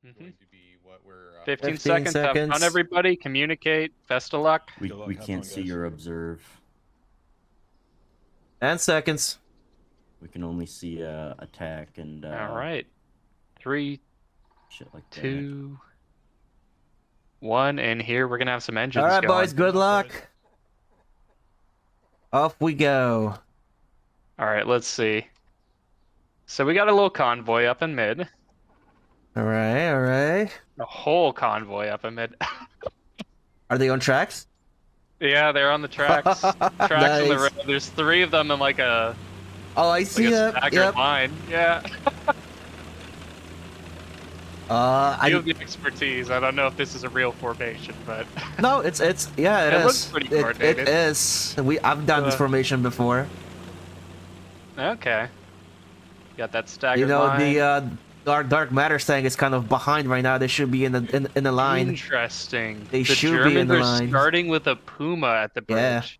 Going to be what we're 15 seconds. Have fun, everybody. Communicate. Best of luck. We can't see your observe. 10 seconds. We can only see attack and. All right. 3, shit like 2, 1, and here we're gonna have some engines. All right, going. boys. Good luck. Off we go. All right. Let's see. So we got a little convoy up in mid. All right. All right. A whole convoy up in mid. Are they on tracks? Yeah, they're on the tracks. Tracks on the road. There's 3 of them in like a. Oh, I see that. Staggered line. Yeah. I have the expertise. I don't know if this is a real formation, but no, it's yeah, it is. Looks pretty coordinated. It is. I've done this formation before. Okay. Got that staggered You know, line. the dark matter thing is kind of behind right now. They should be in the line. Interesting. They should Germans be in the are line. starting with a Puma at the bridge.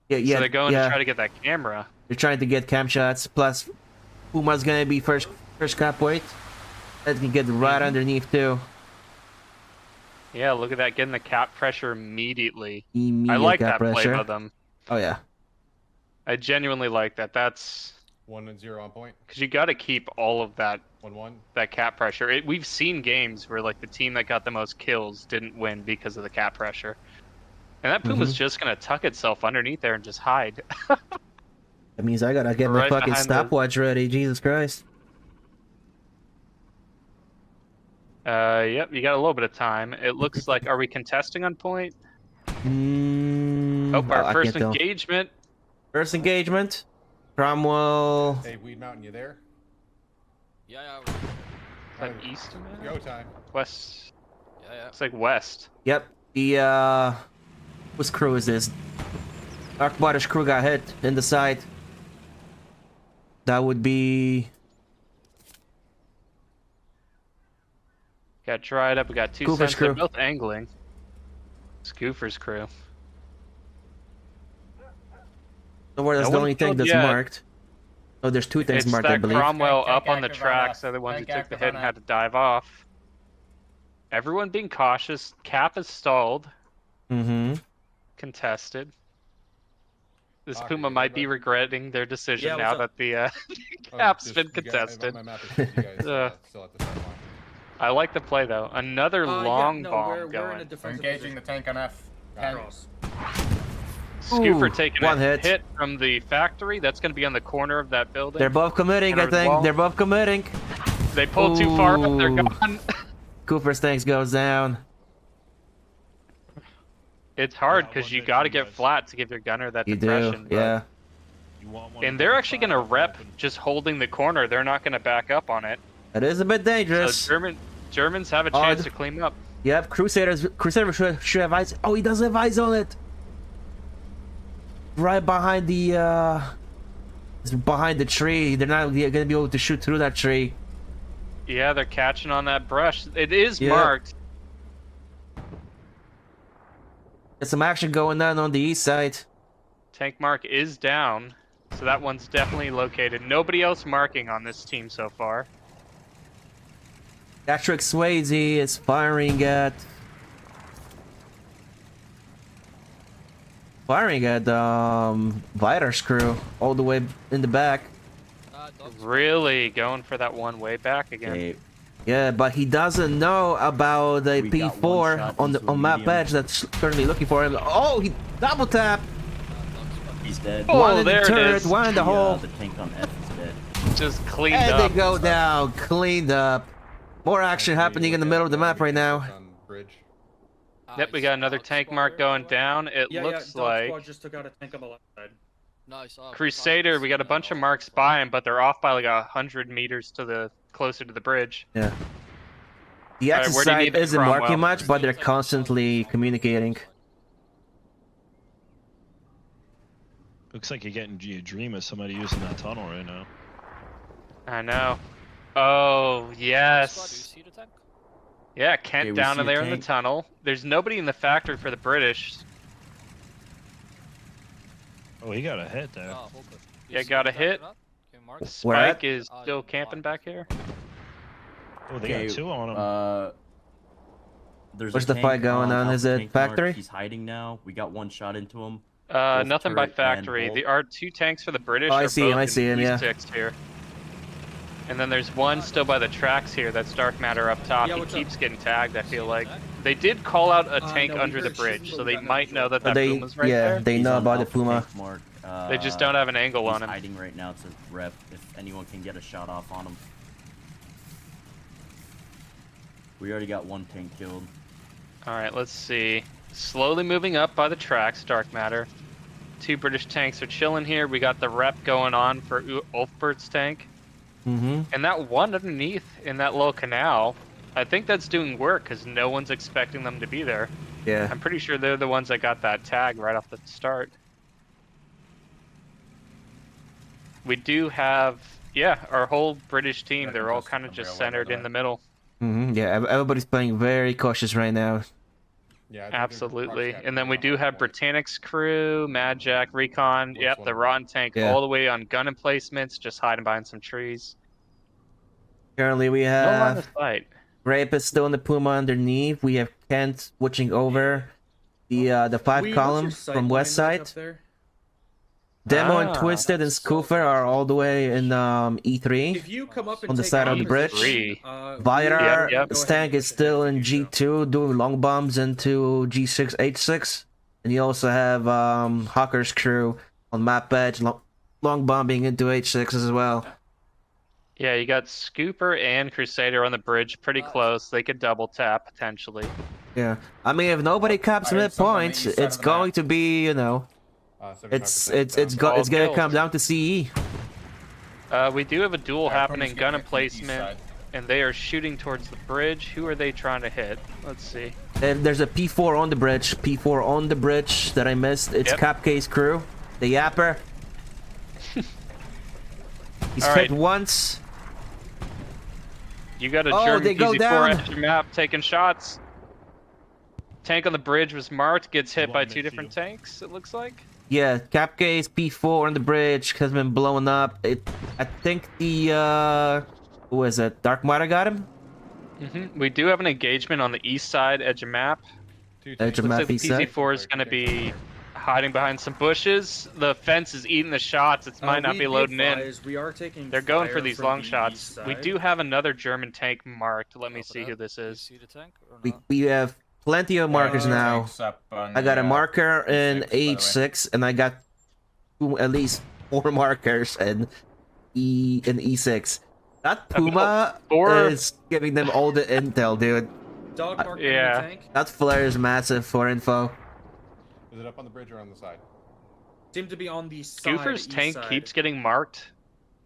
Yeah. So they're going to try to get that camera. They're trying to get cam shots. Plus, Puma's gonna be first cap weight. That can get right underneath too. Yeah, look at that, getting the cap pressure immediately. Immediate I like cap that pressure. play by them. Oh yeah. I genuinely like that. That's 1-0 on point. because you got to keep all of that 1-1. that cap pressure. We've seen games where like the team that got the most kills didn't win because of the cap pressure, and that Puma's just gonna tuck itself underneath there and just hide. That means I gotta get Right my fucking behind stopwatch ready. Jesus Christ. Yep, you got a little bit of time. It looks like, are we contesting on point? Oh, our first engagement. First engagement. Cromwell. Hey, Weed Mountain, you there? Yeah. Is that east of it? Go time. West. Yeah. It's like west. Yep. The whose crew is this? Darkwater's crew got hit in the side. That would be. Got dried up. We got 2 Cooper's cents. They're crew. both angling. Scoofer's crew. So where that's the only thing that's marked. Oh, there's 2 things It's marked, I that believe. Cromwell Tank up on the active tracks. on They're the ones who Tank took the active hit and on had to dive off. Everyone being cautious. Cap is stalled. Mm-hmm. Contested. This Puma might be regretting their decision now that the cap's been contested. I like the play though. Another long bomb going. We're engaging the tank on F. Scooper taking one a hit. hit from the factory. That's going to be on the corner of that building. They're both committing, I Corner of the think. wall. They're both committing. They pulled too far up. They're Ooh. gone. Cooper's tanks goes down. It's hard because you got to get flat to give your gunner that You depression. do, yeah. And they're actually going to rep just holding the corner. They're not going to back up on it. It is a bit dangerous. So Germans have a chance to clean up. Yep, Crusader should have eyes. Oh, he does have eyes on it. Right behind the tree. They're not gonna be able to shoot through that tree. Yeah, they're catching on that brush. It is marked. There's some action going on the east side. Tank mark is down, so that one's definitely located. Nobody else marking on this team so far. Patrick Swayze is firing at Vider's crew all the way in the back. Really going for that one way back again. Okay. Yeah, but he doesn't know about the We got one shot P4 on the into a map medium. edge that's currently looking for him. Oh, he double tap. He's dead. Oh, One in there the it turret, is. one in the hole. The tank on F is dead. Just cleaned And up. they go down, cleaned up. More action happening in the middle of the map right now. Yep, we got another tank mark going down. It looks like just took out a tank on the left side. Nice. Crusader. We got a bunch of marks by him, but they're off by like 100 meters to the closer to the bridge. Yeah. The Alright, Axis where do you side need the isn't Cromwell? marking much, but they're constantly communicating. Looks like you're getting a dream of somebody using that tunnel right now. I know. Oh, Do you yes. see the tank? Yeah, Kent Okay, we down see in a there in the tank. tunnel. There's nobody in the factory for the British. Oh, he got a hit there. Oh, okay. Yeah, got a hit. Where at? Spike is still camping back here. Oh, they got two on him. There's Where's a the tank fight going on? Alpha Is it tank mark. factory? He's hiding now. We got one shot into him. Nothing by turret and factory. bolt. There are two tanks for the British. Oh, I are see him, both I in see him, yeah. E6 here. And then there's one still by the tracks here. That's dark matter up top. Yeah, He what's keeps up? getting tagged. I feel like they did call out a tank no, we under the heard bridge, shooting, so but we they got no might know that But that Puma's right yeah, there. they He's know on about the Alpha Puma. tank mark. They just don't have an angle He's on him. hiding right now to rep if anyone can get a shot off on him. We already got one tank killed. All right, let's see. Slowly moving up by the tracks, dark matter. Two British tanks are chilling here. We got the rep going on for Ulfbert's tank. Mm-hmm. And that one underneath in that little canal, I think that's doing work because no one's expecting them to be there. Yeah. I'm pretty sure they're the ones that got that tag right off the start. We do have, yeah, our whole British team. Yeah, They're all just kind of a just railway, centered by the in way. the middle. Mm-hmm. Yeah, everybody's playing very cautious right now. Yeah. I think there's Absolutely. proxy And then we activity do on have that point. Britannic's crew, Mad Jack, Recon. Where's Yep, one the of them? Rotten tank Yeah. all the way on gun emplacements, just hiding behind some trees. Currently, we No line have of sight. Grape is still in the Puma underneath. We have Kent switching over the five Wee, column what's your from sight west line like side. up there? Demo and Ah. Twisted and Scoofer are all the way in E3. If you come up and On the take side of the opposite, bridge. Yep, Vidar yep. tank is still in G2 doing long bombs into G6 H6, and you also have Hawker's crew on map edge long bombing into H6 as well. Yeah, you got Scooper and Crusader on the bridge pretty close. They could double tap potentially. Yeah, I mean if nobody caps I heard some on the midpoint, east side it's of the going map. to be 75% it's down. gonna kills. come down to CE. We do have a duel Yeah, happening, Puma's gun getting it from the east emplacement, side. and they are shooting towards the bridge. Who are they trying to hit? Let's see. And there's a P4 on the bridge. P4 on the bridge that I missed. It's Yep. Capcase crew, the Yapper. He's All hit right. once. You got a Oh, German they go PZ4 down. at your map taking shots. Tank on the bridge was marked, gets hit One by midfield. two different tanks, it looks like. Yeah, Capcase P4 on the bridge has been blown up. I think the who is it? Dark Matter got him. We do have an engagement on the east side edge of map. Two Edge tanks. of Looks map like the east side. PZ4 is going to be hiding behind some bushes. The fence is eating the shots. It might not be loading in. We are taking They're going for fire these from long the shots. east We side. do have another German tank marked. Let me Copy see that. who this Do you is. see the tank or We not? we have plenty of markers now. Tanks up on I got the, a marker in E6, by the way. H6, and I got at least 4 markers in E6. That Puma four- is giving them all the intel, dude. Dog mark Yeah. enemy tank. That flare is massive for info. Is it up on the bridge or on the side? Seem to be on the side. Scoofer's east tank side. keeps getting marked,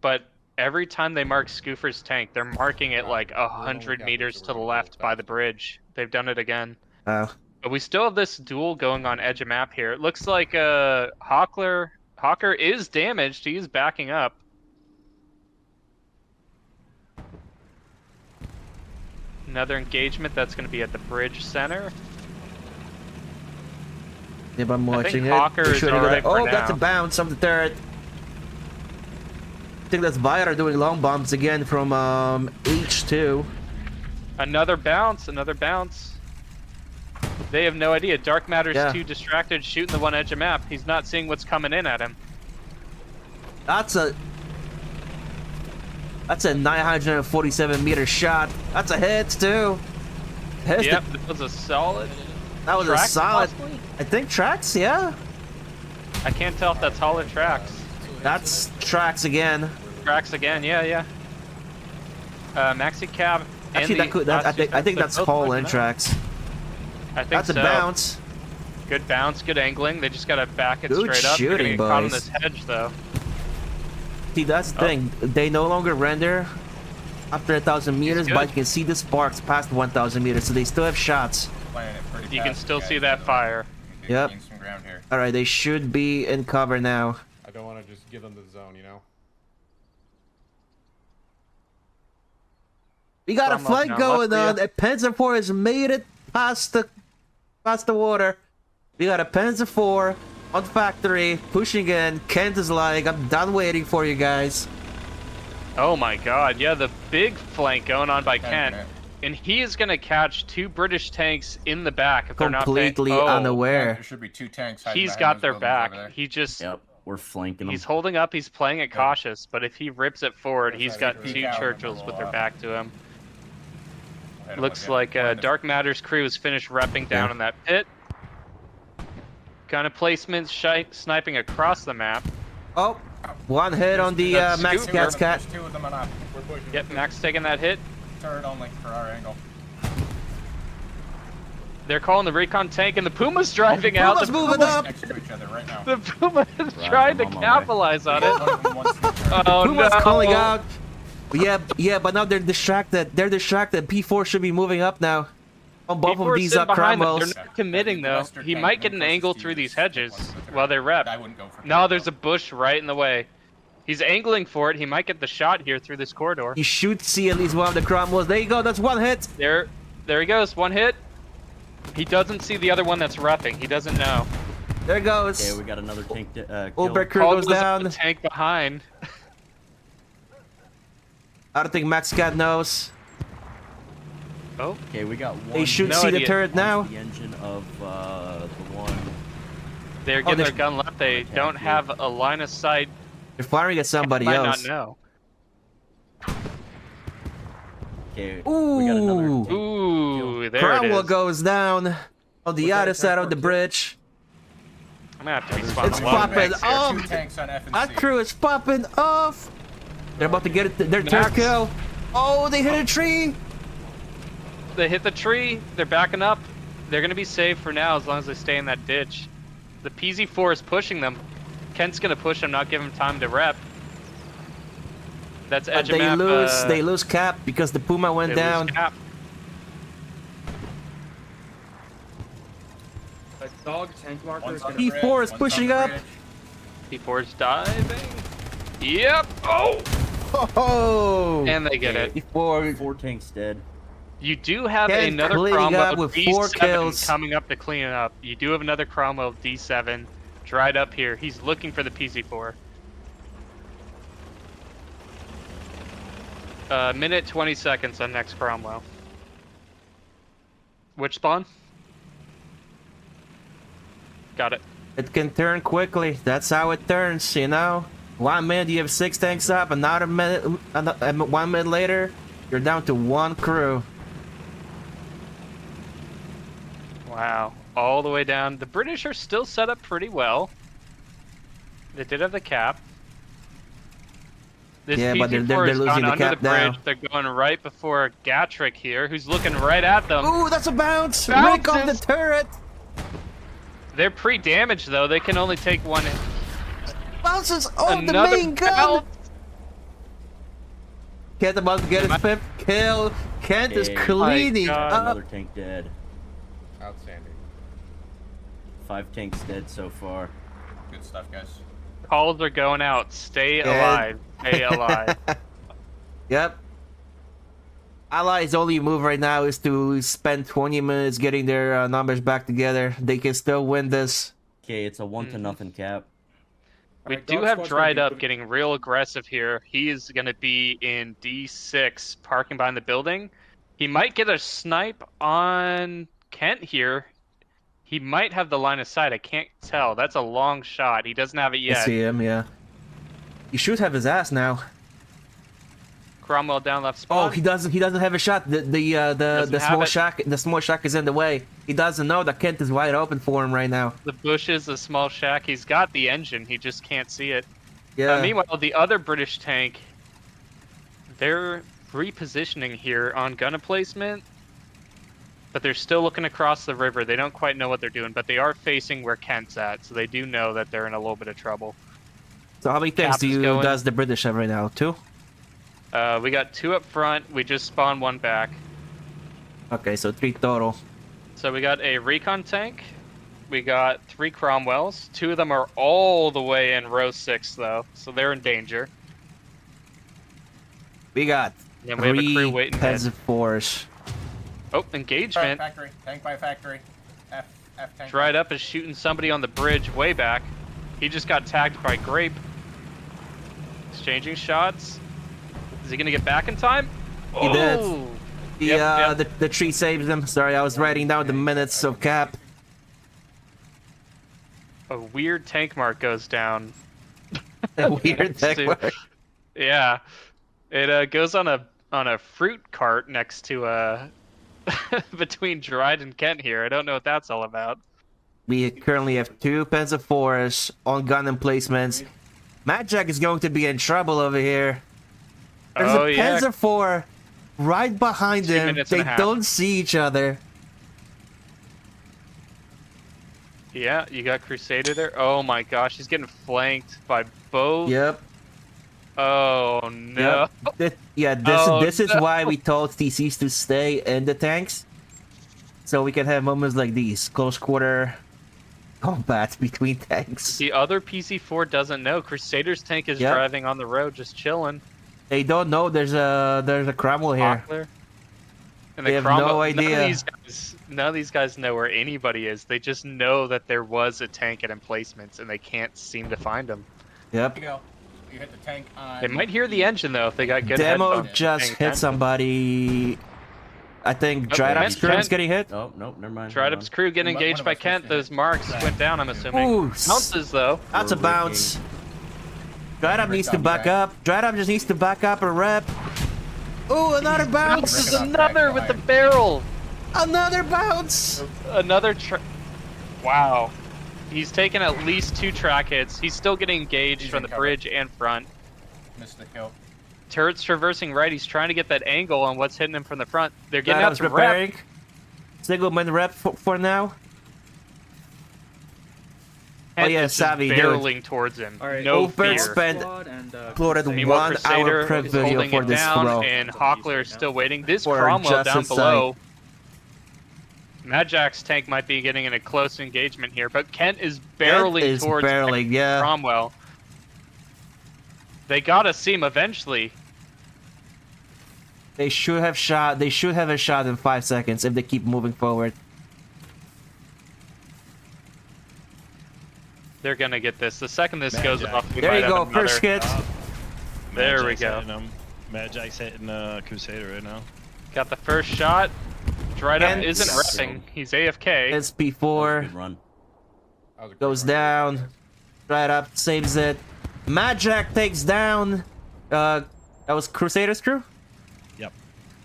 but every time they mark Scoofer's tank, they're marking it Wow. like We're only 100 counting, meters so to we're the gonna go left by the faster. bridge. They've done it again. Oh. But we still have this duel going on edge of map here. It looks like Hawker is damaged. He's backing up. Another engagement that's going to be at the bridge center. If I'm watching it, Hawker be is sure to go alright there. for Oh, that's a now. bounce on the turret. I think that's Vidar doing long bombs again from H2. Another bounce, another bounce. They have no idea. Dark Matter's Yeah. too distracted shooting the one edge of map. He's not seeing what's coming in at him. That's a 947 meter shot. That's a hit too. Hits Yep, that was a solid. that was Tracks, a solid. possibly? I think tracks, yeah. I can't tell if that's Holland tracks. That's tracks again. Tracks again, yeah. Maxi cab. and Actually, the that could. last two I think tanks, that's they're both Hall backing and up. tracks. I think That's a so. bounce. Good bounce, good angling. They just gotta back it Good straight up. They're gonna shooting, get caught on boys. this hedge though. See, that's the Oh. thing. They no longer render after 1,000 meters, good. but you can see the sparks past 1,000 meters, so they still have shots. Playing it pretty You can fast, still guys, see by that the way. fire. We can Yep. gain some ground here. All right, they should be in cover now. I don't want to just give them the zone, you know? We got a Some fight up now, going left on. for A Panzer IV has made it past the water. We got a Panzer IV on factory pushing in. Kent is like, I'm done waiting for you guys. Oh my god, yeah, the big flank going on by Kent. Kent. And he is going to catch 2 British tanks in the back if they're not paying. Completely Oh, unaware. There should be 2 tanks. hiding he's behind got those their buildings over back. there. He just, Yep, we're flanking them. he's holding up, he's playing it cautious, but if he rips it forward, That's he's right, got he 2 peek out and Churchills then with we'll, their back to him. Hit him Looks with the- like behind the- Dark Matter's crew has finished repping down in that pit. Gun placements, sniping across the map. Oh, one hit on the That's Max Scooper. Cat's cat. There's 2 of them on up. We're pushing. Yep, Max taking that hit. Turret only for our angle. They're calling the recon tank, and the Puma's driving out. Puma's The moving Puma's- up. Next to each other right now. The Puma is Right, trying to I'm on my way. capitalize on it. One of them wants to turret. Oh Puma's no! calling out. Yeah, but now they're distracted. They're distracted. P4 should be moving up now. On both People of are these sitting behind them. Cromwells. They're not committing The though. Western He tank might get went an angle closest through to these use hedges one of the while they rep. I wouldn't go for No, turret, there's though. a bush right in the way. He's angling for it. He might get the shot here through this corridor. You should see at least one of the Cromwells. There you go. That's one hit. There he goes. 1 hit. He doesn't see the other one that's repping. He doesn't know. There it goes. Okay, we got another tank killed. Uber crew Call goes goes up down. the tank behind. I don't think Max Cat knows. Oh, Okay, we got one. They should No see the idea. turret now. The engine of the one. they're getting they- their gun left. They Okay, don't yeah. have a line of sight. They're firing at somebody Might else. not know. Okay, we got another. Ooh. tank. Ooh, there Cromwell it is. goes down on the Was that other a side of tank the or bridge. I'm gonna have to be It's spotting It's a lot of popping tanks There here. are off. 2 tanks on F and That C. crew is popping off. They're about to get it. Their third Max. kill. Oh, they hit a tree. They hit the tree. They're backing up. They're gonna be safe for now as long as they stay in that ditch. The PZ4 is pushing them. Kent's gonna push them, not give him time to rep. That's But edge of they map. lose. They lose cap because the Puma they went lose down. cap. The dog tank marker One's is on gonna. the P4 bridge, is one's pushing on the up. bridge. P4's diving. Yep. Oh! Oh. And they get it. P4. 4 tanks dead. You do have Kent another cleaning Cromwell up with 4 D7 kills. coming up to clean it up. You do have another Cromwell D7 dried up here. He's looking for the PZ4. Minute 20 seconds on next Cromwell. Which spawn? Got it. It can turn quickly. That's how it turns, you know. 1 minute you have 6 tanks up. Another minute, 1 minute later, you're down to 1 crew. Wow. All the way down. The British are still set up pretty well. They did have the cap. This Yeah, but they're PZ4 has losing gone the under cap the bridge. now. They're going right before Gatrick here, who's looking right at them. Ooh, that's a bounce! Rick off the Bounces. turret! They're pre-damaged though. They can only take one. Bounces off the Another main gun! bounce. Kent about to get his 5th kill. Kent is Okay. cleaning My God. up. Another tank dead. Outstanding. 5 tanks dead so far. Good stuff, guys. Calls are going out. Stay Good. alive. Stay alive. Yep. Allies' only move right now is to spend 20 minutes getting their numbers back together. They can still win this. Okay, it's a 1-0 cap. We Alright, do dog have squad's dried gonna up be- getting real aggressive here. He is going to be in D6 parking behind the building. He might get a snipe on Kent here. He might have the line of sight. I can't tell. That's a long shot. He doesn't have it I yet. see him, yeah. He should have his ass now. Cromwell down left spawn. Oh, he doesn't have a shot. The Doesn't have small it. shack is in the way. He doesn't know that Kent is wide open for him right now. The bushes, the small shack. He's got the engine. He just can't see it. Yeah. Meanwhile, the other British tank, they're repositioning here on gun placement, but they're still looking across the river. They don't quite know what they're doing, but they are facing where Kent's at, so they do know that they're in a little bit of trouble. So how many tanks Cap is do going. does the British have right now? 2? We got 2 up front. We just spawned 1 back. Okay, so 3 total. So we got a recon tank. We got 3 Cromwells. 2 of them are all the way in row 6, though, so they're in danger. We got And we have a crew 3 waiting ahead. Panzer IVs. Oh, engagement. Factory. Tank by factory. F tank. Dried up is shooting somebody on the bridge way back. He just got tagged by Grape. Exchanging shots. Is he gonna get back in time? He did. Oh! The tree saves him. Sorry, I was writing down the minutes of cap. A weird tank mark goes down. Weird tech to- work. Yeah, it goes on a fruit cart next to between Dried and Kent here. I don't know what that's all about. We currently have 2 Panzer IVs on gun emplacements. Mad Jack is going to be in trouble over here. There's Oh, a yeah. Panzer IV right behind 2 him. minutes and They a half. don't see each other. Yeah, you got Crusader there. Oh my gosh, he's getting flanked by both. Yep. Oh no. Yep. This is no. why we told TCs to stay in the tanks. So we can have moments like these. Close quarter combat between tanks. The other PC4 doesn't know. Crusader's tank is Yep. driving on the road, just chilling. They don't know there's a Cromwell here. Hockler. And They the have no Cromwell, idea. None of these guys know where anybody is. They just know that there was a tank at emplacements, and they can't seem to find them. Yep. You go. You hit the tank on. They might hear the engine though if they got good Demo headphones. just Paying hit attention. somebody. I think Oh, Dried Kent- Up's crew is Kent- getting hit. Oh, nope, never mind. Dried hold Up's on. crew getting One of engaged by us was Kent. to Those hit. marks went down, I'm assuming. Ooh, Bounces though. That's a We're bounce. Dried Up Rick needs to on back track. up. Dried Up just needs to back up a rep. Ooh, another bounce. Bounces Rick on another track with the behind. barrel. Another bounce. Another Wow. He's taken at least 2 track hits. He's still getting engaged He's from in the cover. bridge and front. Missed the kill. Turret's traversing right. He's trying to get that angle on what's hitting him from the front. They're getting Dried out Up's to rep. preparing. Single man rep for now. Kent yeah, is just savvy dude. barreling towards him. All right. No Over fear. spent- Squad and, Uploaded Meanwhile, 1 Crusader hour prep is video holding for it this down, flow. and Hockler is still waiting. This For Cromwell down Justice below. Mad Jack's tank might be getting in a close engagement here, but Kent is barreling Kent is towards barreling, yeah. Cromwell. They gotta see him eventually. They should have shot. They should have a shot in 5 seconds if they keep moving forward. They're gonna get this. The second this Mad goes Jack. off, we There might you have go. another. First hit. There Mad we Jack's go. hitting him. Mad Jack's hitting Crusader right now. Got the first shot. Dried Up Kent- isn't repping. He's AFK. That was a SP4 good run. That was a great goes run. down. Dried Up saves it. Mad Jack takes down. That was Crusader's crew. Yep.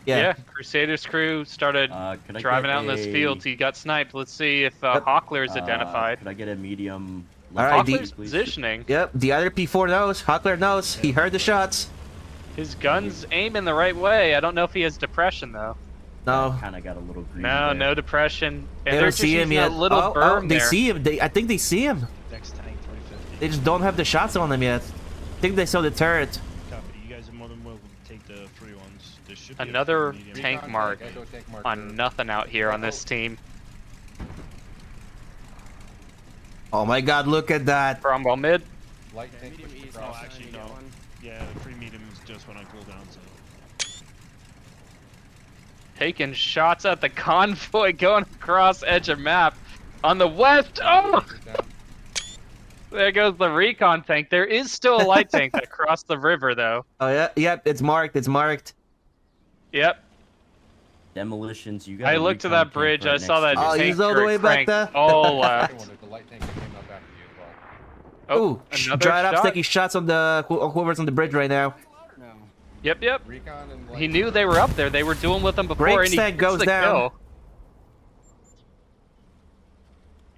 Yeah, Crusader's crew started Could I driving get out in this a- field. He got sniped. Let's see if Yep. Hockler is identified. Could I get a medium? All right, Hockler's please? positioning. Yep. The other P4 knows. Huckler knows. He heard the shots. His gun's aiming the right way. I don't know if he has depression though. No. Kind of got a little green. No, there. no depression. And They they're don't just see him using yet. that little berm they there. see him. I think they see him. Next tank 350. They just don't have the shots on them yet. I think they saw the turret. Copy. You guys are more than welcome to take the free ones. There should be a Another free medium. tank Recon mark Echo tank mark on nothing out here on this team. Oh my God! Look at that. Cromwell mid. Light tank pushed No, across. actually no. Yeah, the free mediums just went on cooldown. So Taking shots at the convoy going across edge of map. On the west. Oh! There goes the recon tank. There is still a light tank that crossed the river though. Oh yeah. Yep. It's marked. It's marked. Yep. Demolitions. You got. I a looked to recon that tank bridge. right I saw next that to Oh, you. tank he's all the turret way back cranked there? all Second one is the light tank that came out back to you as well. Oh, Ooh, another Dried Up's shot. taking shots on whoever's on the bridge right now. Yep, yep. Recon and light He knew they were up there. They were doing with them before, Break and he stack gets goes the down. kill.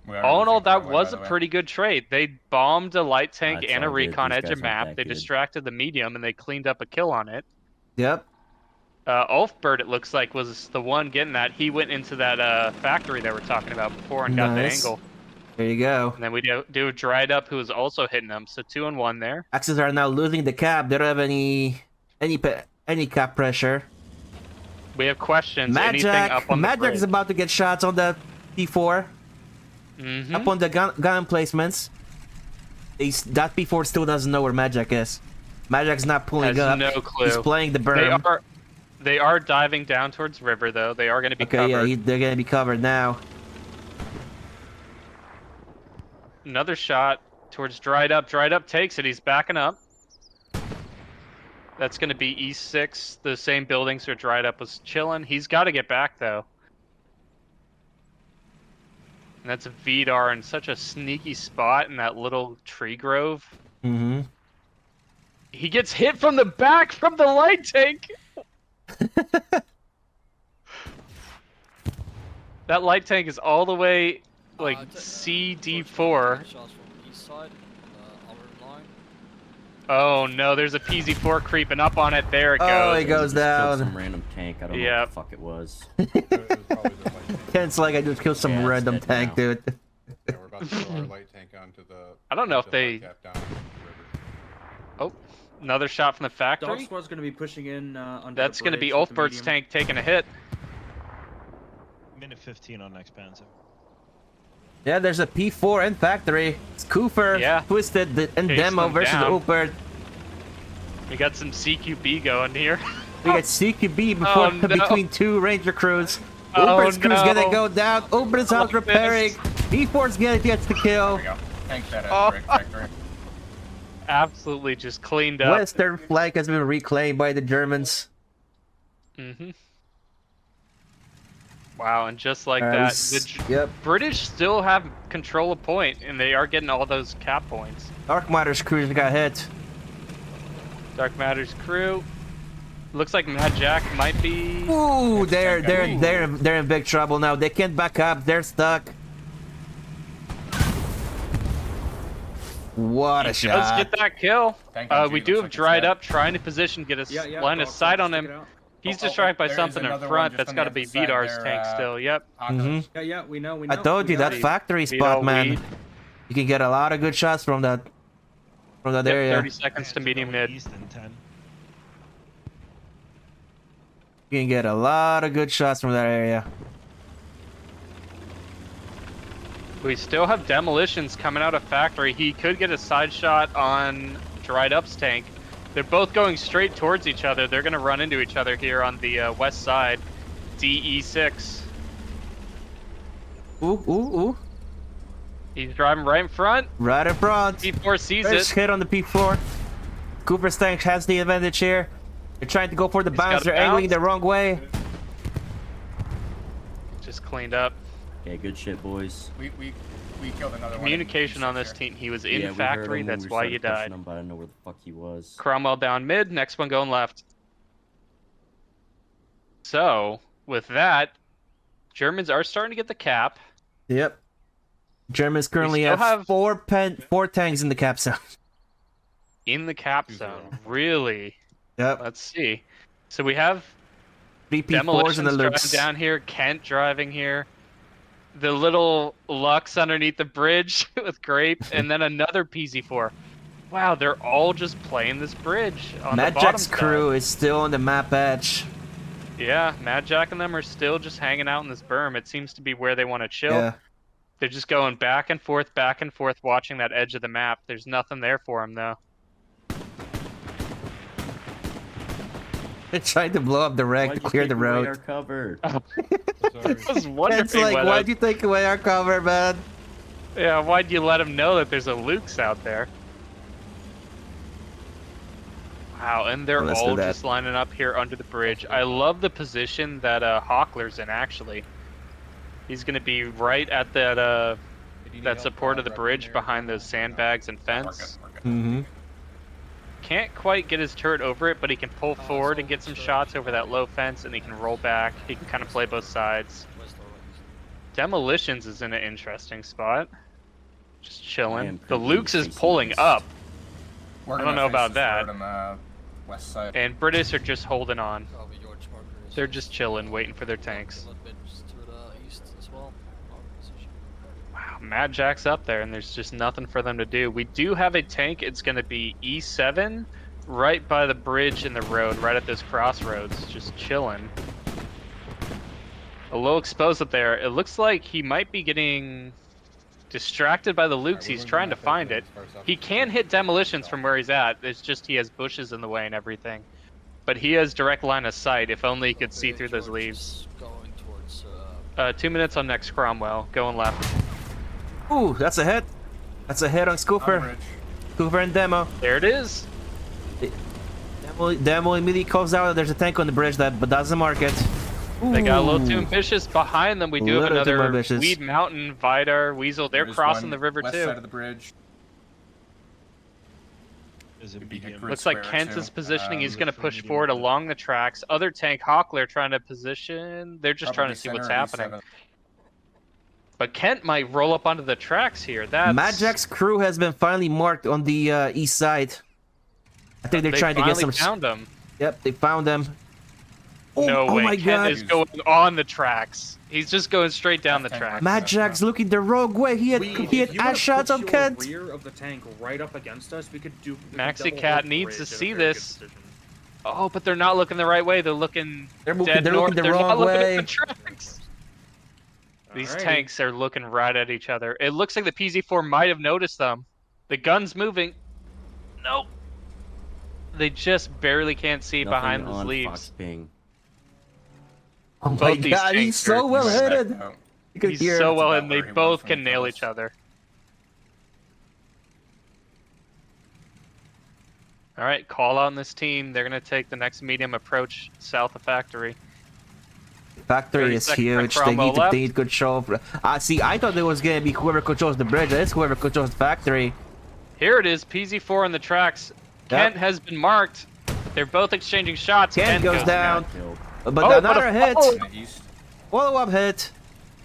We are All in all, losing, by that the way, was by a the way. pretty good trade. They bombed a light tank That's and a all good. recon These edge guys of aren't map. that They good. distracted the medium, and they cleaned up a kill on it. Yep. Ulfbert, it looks like, was the one getting that. He went into that factory that we're talking about before and got the Nice. angle. There you go. And then we do Dried Up, who was also hitting them. So 2 and 1 there. Axis are now losing the cap. They don't have any cap pressure. We have questions. Mad Anything Jack. up on Mad the Jack is bridge? about to get shots on the P4. Mhm. Up on the gun emplacements. That P4 still doesn't know where Mad Jack is. Mad Jack's not pulling Has up. no clue. He's playing the berm. They are diving down towards river though. They are going to be Okay, covered. yeah, they're gonna be covered now. Another shot towards Dried Up. Dried Up takes it. He's backing up. That's going to be E6. The same buildings are dried up was chilling. He's got to get back, though. And that's a Vidar in such a sneaky spot in that little tree grove. Mm-hmm. He gets hit from the back from the light tank. That light tank is all the way like CD4. Shots from the east side, our line. Oh no, there's a PZ4 creeping up on it. There it goes. Oh, it goes Just killed some down. random tank. I don't know Yep. what the fuck it was. It was probably the light tank. Ken's like, I just killed some Yeah, it's random dead tank, now. dude. Yeah, we're about to throw our light tank onto the. I don't know if onto they- the cap down into the river. Oh, another shot from the Dog factory. squad's gonna be pushing in under That's the going to be bridge with the Ulfbert's medium. tank taking a hit. Minute 15 on next Panzer. Yeah, there's a P4 in factory. It's Cooper, Yeah. Twisted, and Chasing Demo them versus down. Ulfbert. We got some CQB going here. We got CQB before, Oh, no. between two Ranger crews. Oh, Ulfbert's crew's gonna no. go down. Ulfbert's house Fuck repairing. this. P4's gets the kill. There we go. Tank dead Oh. at brick factory. Absolutely just cleaned up. Western flank has been reclaimed by the Germans. Mm-hmm. Wow, and just like Uh, that, s- the Yep. British still have control of point, and they are getting all those cap points. Dark Matter's crews got hit. Dark Matter's crew. Looks like Mad Jack might be. Ooh, they're in big trouble now. They can't back up. They're stuck. What a Let's shot! get that kill. Tank on We G do looks have like it's dried dead. up, trying to position, get a Yeah, line of dog sight squad, on stick him. it out. He's Oh, distracted by there is something in another one front. just That's on got the to be other side Vidar's there, tank still. Yep. Onto Mhm. Yeah, we know. I told you that got it. factory Beat spot, all man. weed. You can get a lot of good shots from that Yep, area. 30 seconds to medium mid. East and 10. You can get a lot of good shots from that area. We still have demolitions coming out of factory. He could get a side shot on Dried Up's tank. They're both going straight towards each other. They're going to run into each other here on the west side. DE6. Ooh, ooh, ooh. He's driving right in front. Right in front. P4 sees First it. hit on the P4. Cooper's tank has the advantage here. They're trying to go for the He's bounce. got They're a angling bounce. the wrong way. Just cleaned up. Okay, good shit, boys. We killed another one. Communication on this team. He was in Yeah, we heard factory. him when That's we why started you pushing died. him, but I didn't know where the fuck he was. Cromwell down mid. Next one going left. So, with that, Germans are starting to get the cap. Yep. Germans currently still have have- four tanks in the cap zone. In the cap 2-0. zone. Really? Yep. Let's see. So we have 3 P4s Demolitions in the driving loops. down here. Kent driving here. The little Lux underneath the bridge with Grape. And then another PZ4. Wow, they're all just playing this bridge on Mad the bottom Jack's side. crew is still on the map edge. Yeah, Mad Jack and them are still just hanging out in this berm. It seems to be where they want to chill. Yeah. They're just going back and forth, watching that edge of the map. There's nothing there for them, though. They're trying to blow up the wreck to Why'd you clear take the away road. our cover? I Sorry. was wondering It's like, why why'd you take away our cover, man? Yeah, why'd you let them know that there's a Luke's out there? Wow, and they're Well, let's do all that. just lining up here under the bridge. I love the position that Hockler's in, actually. He's going to be right at that Did you need that help support of the wrapping bridge your- behind those sandbags and We're fence. good, we're good. Mm-hmm. Can't quite get his turret over it, but he can pull forward and get some shots over that low fence, and he can roll back. He can kind of play both sides. West or east? Demolitions is in an interesting spot. Just I chilling. am The currently Luke's is facing pulling east. up, We're I don't gonna know face about this that. road on the west side. and British are just holding on. Oh, but George Marker is They're just chilling, waiting for their tanks. a little bit to the east as well. Our position. Wow, Mad Jack's up there, and there's just nothing for them to do. We do have a tank. It's going to be E7, right by the bridge in the road, right at those crossroads, just chilling. A little exposed up there. It looks like he might be getting distracted by the Lukes. Alright, we're He's gonna trying to have find go it. as far south He as can we hit demolitions from where he's at. It's just he has bushes in the way and everything. But he has direct line of sight. If only he could see Okay, through those George leaves. is going towards 2 minutes on next Cromwell. Going left. Ooh, that's a hit. That's a hit on On the Scooper. bridge. Scooper and Demo. There it is. Demo immediately calls out that there's a tank on the bridge that but doesn't mark it. They got a little too Ooh. ambitious. Behind them, we do have Little too another ambitious. Weed Mountain, Vidar, Weasel. They're There's crossing one the river west too. side of the bridge. Is it Could be a BDM? grid Looks like square, Kent too. is positioning. He's going to for push medium forward mid. along the tracks. Other tank Hawkler trying to position. They're just trying to see what's happening. But Kent might roll up onto the tracks here. That's Magic's crew has been finally marked on the east side. I think they're they trying to get finally some. found him. Yep, they found them. No oh way. my Kent god. is going on the tracks. He's just going straight down the Left tracks. tank Magic's looking the rogue way. He had ass shots on Kent. Rear of the tank right up against us. We could do. Maxi Cat needs to see this. Oh, but they're not looking the right way. They're looking They're looking, dead they're north. looking the They're wrong not looking way. at the tracks. These Alrighty. tanks are looking right at each other. It looks like the PZ4 might have noticed them. The gun's moving. Nope. They just barely can't see Nothing behind those on leaves. Fox Ping. Oh my Both these god, he's tanks so are well set headed. You could He's hear so it. well, about and they where he both was can when he nail killed each us. other. All right, call on this team. They're going to take the next medium approach south of factory. Factory 30 is seconds huge. for They Cromwell need to, left. they need control. See, I thought it was gonna be whoever controls the bridge. It's whoever controls the factory. Here it is, PZ4 on the tracks. Yep. Kent has been marked. They're both exchanging shots. Kent goes down. Killed. But Oh, another but a hit. follow- In the east. Follow-up hit.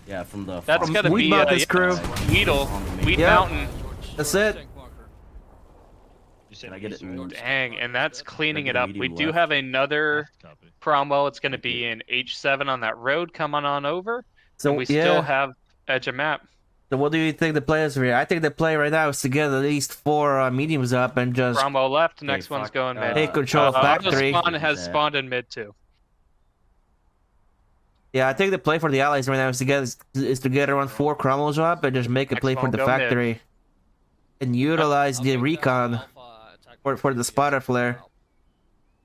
Yeah, from the. That's Fox got to Weed be Mountain's crew. Weedle, On the main- Weed Yeah. Mountain. That's it. You said Can I get it east or in- west? Dang, and that's cleaning it Regular up. We medium do left. have another Left, copy. Cromwell. It's going to Thank be you. in H7 on that road coming on over. So And we yeah. still have edge of map. So what do you think the players are here? I think the play right now is to get at least 4 mediums up and just Cromwell left. Next one's fuck, going mid. take control of Auto factory. spawn has Yeah. spawned in mid too. Yeah, I think the play for the allies right now is to get around 4 Cromwells up and just make a Next play for one, the go mid. factory. And utilize the recon for the spotter flare.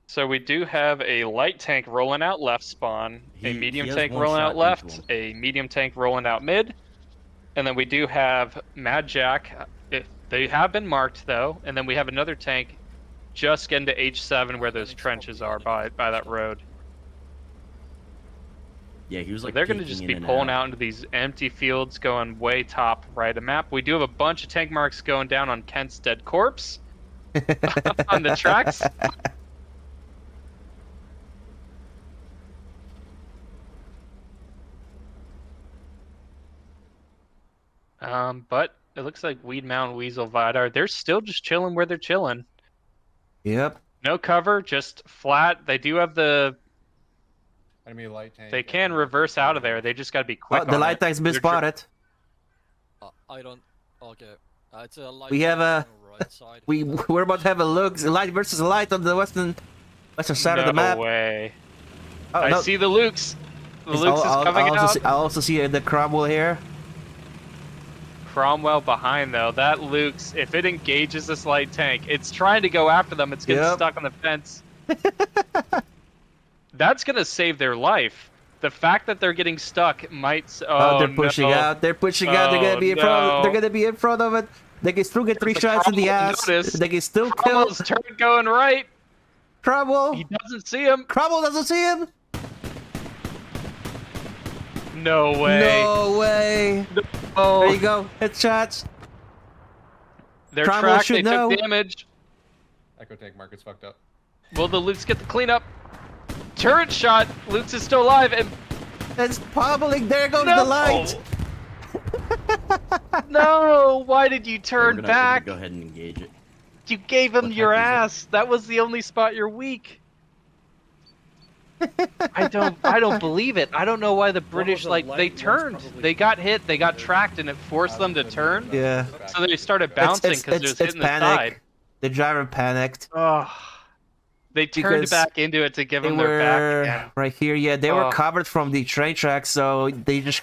So we do have a light tank rolling out left spawn, a He medium has tank one rolling shot out into left, him. a medium tank rolling out mid, and then we do have Mad Jack. They have been marked though, and then we have another tank just getting to H7 where those trenches are by that road. Yeah, he was So like. they're going to peeking just in be and pulling out into these empty fields going way top right of the map. We do have a bunch of tank marks going down on Kent's dead corpse on the tracks. But it looks like Weed Mountain, Weasel, Vidar, they're still just chilling where they're chilling. Yep. No cover, just flat. They do have the... Enemy light tank. They can reverse out of there. They just got to be quick Oh, the on light it. tank's been They're spotted. I don't. Okay. It's a light We have tank on the right side. We're about to have a look. Light versus light on the western side of the map. No way. Oh, I no. see the Lukes. The It's- Lukes is coming out. I also see the Cromwell here. Cromwell behind though. That Luke's, if it engages this light tank, it's trying to go after them. It's getting Yep. stuck on the fence. That's gonna save their life. The fact that they're getting stuck might. Oh, they're pushing no. out. They're pushing out. They're Oh, gonna be in front. no. They're gonna be in front of it. They can still get 3 The shots in the Cromwell ass. noticed. They can still kill Cromwell's turn going right. Cromwell. He doesn't see him. Cromwell doesn't see him. No way. No way. Oh, There you go. Headshots. they're Cromwell tracked. They should know. took damage. Echo tank market's fucked up. Will the Lukes get the cleanup? Turret shot. Lukes is still alive and. It's pummeling. There goes No! the light. No! Why did you We're turn gonna back? go ahead and engage it. You gave him What your heck is it? ass. That was the only spot you're weak. I don't believe it. I don't know why the British a like light, they one's turned. probably They got hit. They got tracked, and it forced them to turn. Yeah. So they started bouncing because it was hitting the side. The driver panicked. Oh. They turned Because back into it to give They them their back were again. right here. Yeah, they were Oh. covered from the train tracks, so they just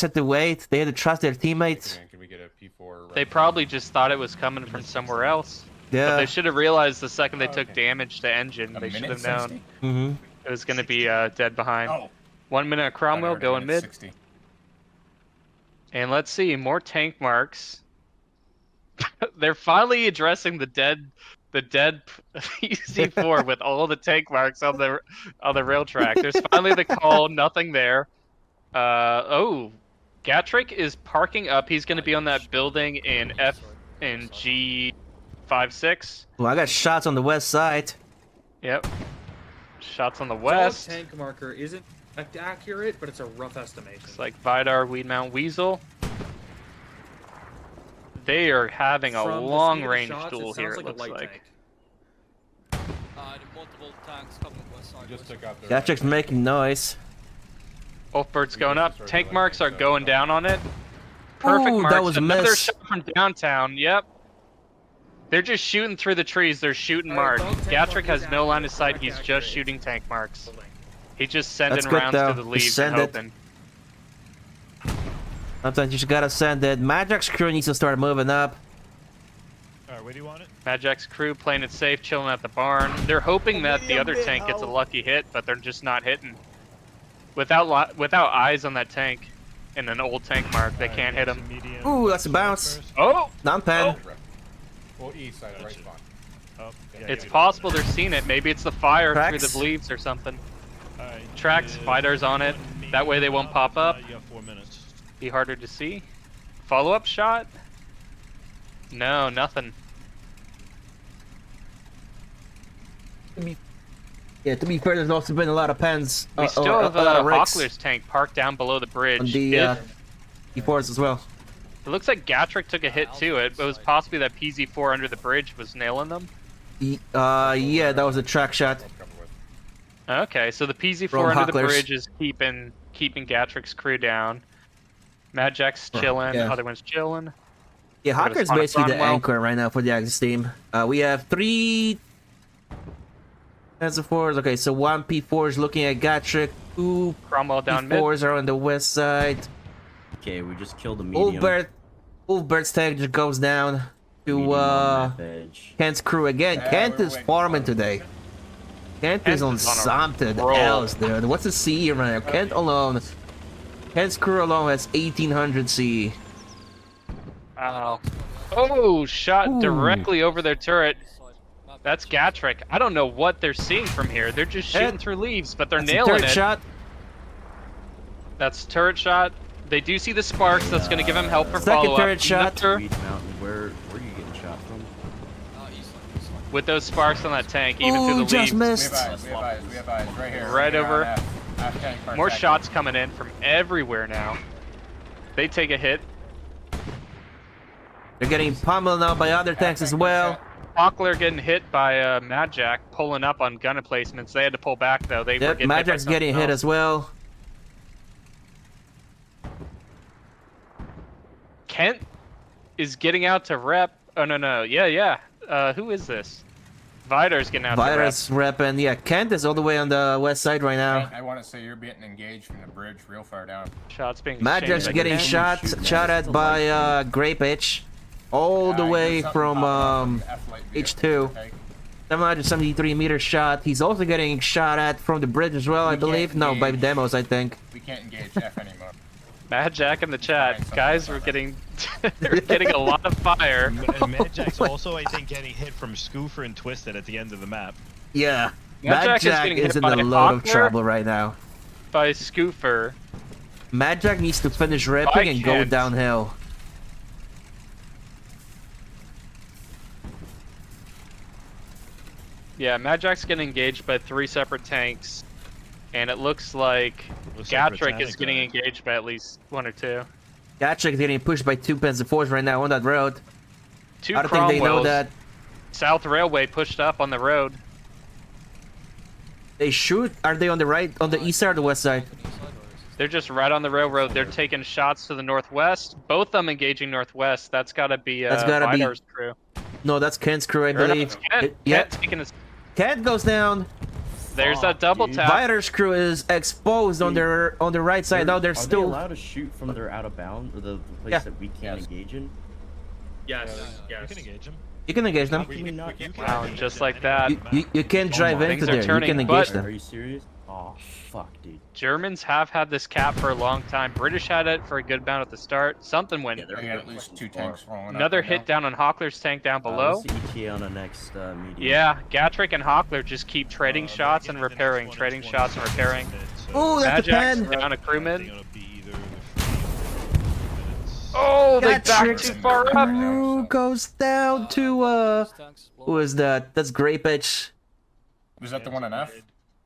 had to wait. They had to trust their teammates. Can we get a P4? They probably just thought it was coming from somewhere else. But Yeah. they should have realized the second they Oh, took okay. damage to engine. A They should minute have known 60? Mm-hmm. it was going to be dead behind. Oh. 1 minute of Cromwell I heard a going minute mid. 60. And let's see, more tank marks. They're finally addressing the the dead PZ4 with all the tank marks on the rail track. There's finally the call. Nothing there. Oh, Gatrick is parking up. He's going to be on that building in G56. Well, I got shots on the west side. Yep. Shots on the west. Dog tank marker isn't accurate, but it's a rough estimation. It's like Vidar, Weedmount, Weasel. They are having a From the long-range speed of shots, duel here, sounds it like a looks light like. tank. The multiple tanks coming west side. Just took out the. Gatrick's making noise. Wolfbird's going up. Tank marks are going down on it. Perfect Ooh, marks. that was a Another miss. shot from downtown. Yep. They're just shooting through the trees. They're shooting Alright, marks. dog tank Gatrick mark is has no line of sight. accurate. He's Accurate. just shooting tank marks. He's just sending That's good, rounds though. to the Just leaves and send it. hoping. Sometimes you just gotta send it. Magic's crew needs to start moving up. Alright, where do you want it? Magic's crew playing it safe, chilling at the barn. They're hoping that the other tank gets a lucky hit, but they're just not hitting. Without eyes on that tank and an old tank mark, they can't hit him. Ooh, that's a bounce. Oh! Non-pen. Well, east side, right spawn. Oh, yeah, It's yeah. possible they're seeing it. Maybe it's the fire through Tracks. the leaves or something. Alright, Tracks, Vidar's on it. That way they won't pop up. You got 4 minutes. Be harder to see. Follow-up shot? No, nothing. Yeah, to be fair, there's also been a lot of pens. We still have Hockler's tank parked down below the bridge. on the E4s as well. It looks like Gatrick took a hit to it, but it was possibly that PZ4 under the bridge was nailing them. Yeah, that was a track shot. Let's cover with. Okay, so the PZ4 From under the Hockler's. bridge is keeping Gatrick's crew down. Mad Jack's chilling, Yeah. other one's chilling. Yeah, We're gonna Hawker's spawn a basically the Cromwell. anchor right now for the Axis team. We have 3 Panzer IVs. Okay, so 1 P4 is looking at Gatrick. 2 Cromwell down mid. P4s are on the west side. Okay, we just killed a medium. Ulbert's tank just goes down to Medium on map edge. Kent's crew again. Yeah, Kent we're is waiting farming for it. today. Kent Kent is on is on a something roll. else, dude. What's the CE right now? Kent alone. Kent's crew alone has 1800 CE. Wow. Oh, shot Ooh. directly over their turret. That's Gatrick. I don't know what they're seeing from here. They're just shooting That- through leaves, but they're That's a nailing third it. shot. That's turret shot. They do see the sparks. That's going to give them help for Second follow-up. turret shot. Weed Mountain, where are you getting shot from? East side. With those sparks on that tank, even through Ooh, the just leaves. We missed. have eyes, we have eyes, we have eyes. Right here. Right here over. on F tank per More second. shots coming in from everywhere now. They take a hit. They're getting pummeled now by other tanks as well. Hockler getting hit by Mad Jack pulling up on gun emplacements. They had to pull back though. They were Yep, getting hit by Magic's getting something hit else. as well. Kent is getting out to rep. Oh no. Yeah. Who is this? Vidar's getting out Virus rep, and yeah, Kent is all the way on the west side right now. I want to say you're getting engaged from the bridge real far down. to rep. Shots being Magic's exchanged by getting Kent. shot at by Grape H, all the way from H2. 773 meter shot. He's also getting shot at from the bridge as well, I We believe. can't No, by engage. demos, I think. We can't engage F anymore. Mad Jack in the chat. Something Guys, like we're that. getting they're getting a lot of fire. And Mad Jack's also, I think, getting hit from Scoofer and Twisted at the end of the map. Yeah, Mad Jack is Jack getting is hit in by a lot of Hockler. trouble right now. By Scoofer. Mad Jack needs to finish repping and go Kent. downhill. Yeah, Mad Jack's getting engaged by 3 separate tanks. And it looks like Looks like Gatrick is Britannica. getting engaged by at least 1 or 2. Gatrick's getting pushed by 2 Panzer IVs right now on that road. 2 I don't think they know Cromwells. that. South Railway pushed up on the road. They shoot. Are they on the right, on the east side or the west side? They're just right on the railroad. They're taking shots to the northwest. Both of them engaging northwest. That's got to be That's gotta be- Vidar's crew. No, that's Kent's crew, I Or no, believe. it's Kent. Yeah, Kent taking his... Kent goes down. There's that double dude. tap. Vidar's crew is exposed on their right side. Now they're Are they still. allowed to shoot from their out of bounds, or the place Yeah. that we can't engage in? Yes, You yes. can engage him. You can engage them. How can we not? You can Wow, engage just them like that. anyway. You can't drive my. into Things are there. You turning, can but- engage Are them. you serious? Oh, fuck, dude. Germans have had this cap for a long time. British had it for a good amount at the start. Something went. Yeah, I got at least 2 tanks rolling up Another right hit now. down on Hockler's tank down below. What's the ETA on the next medium? Yeah, Gatrick and Hockler just keep trading shots and repairing, trading shots and repairing. Oh, that's a Magic's pen. down a crewman. Oh, they backed Gatrick's too far up. crew goes down to who is that? That's Grapich. Was that the one on F?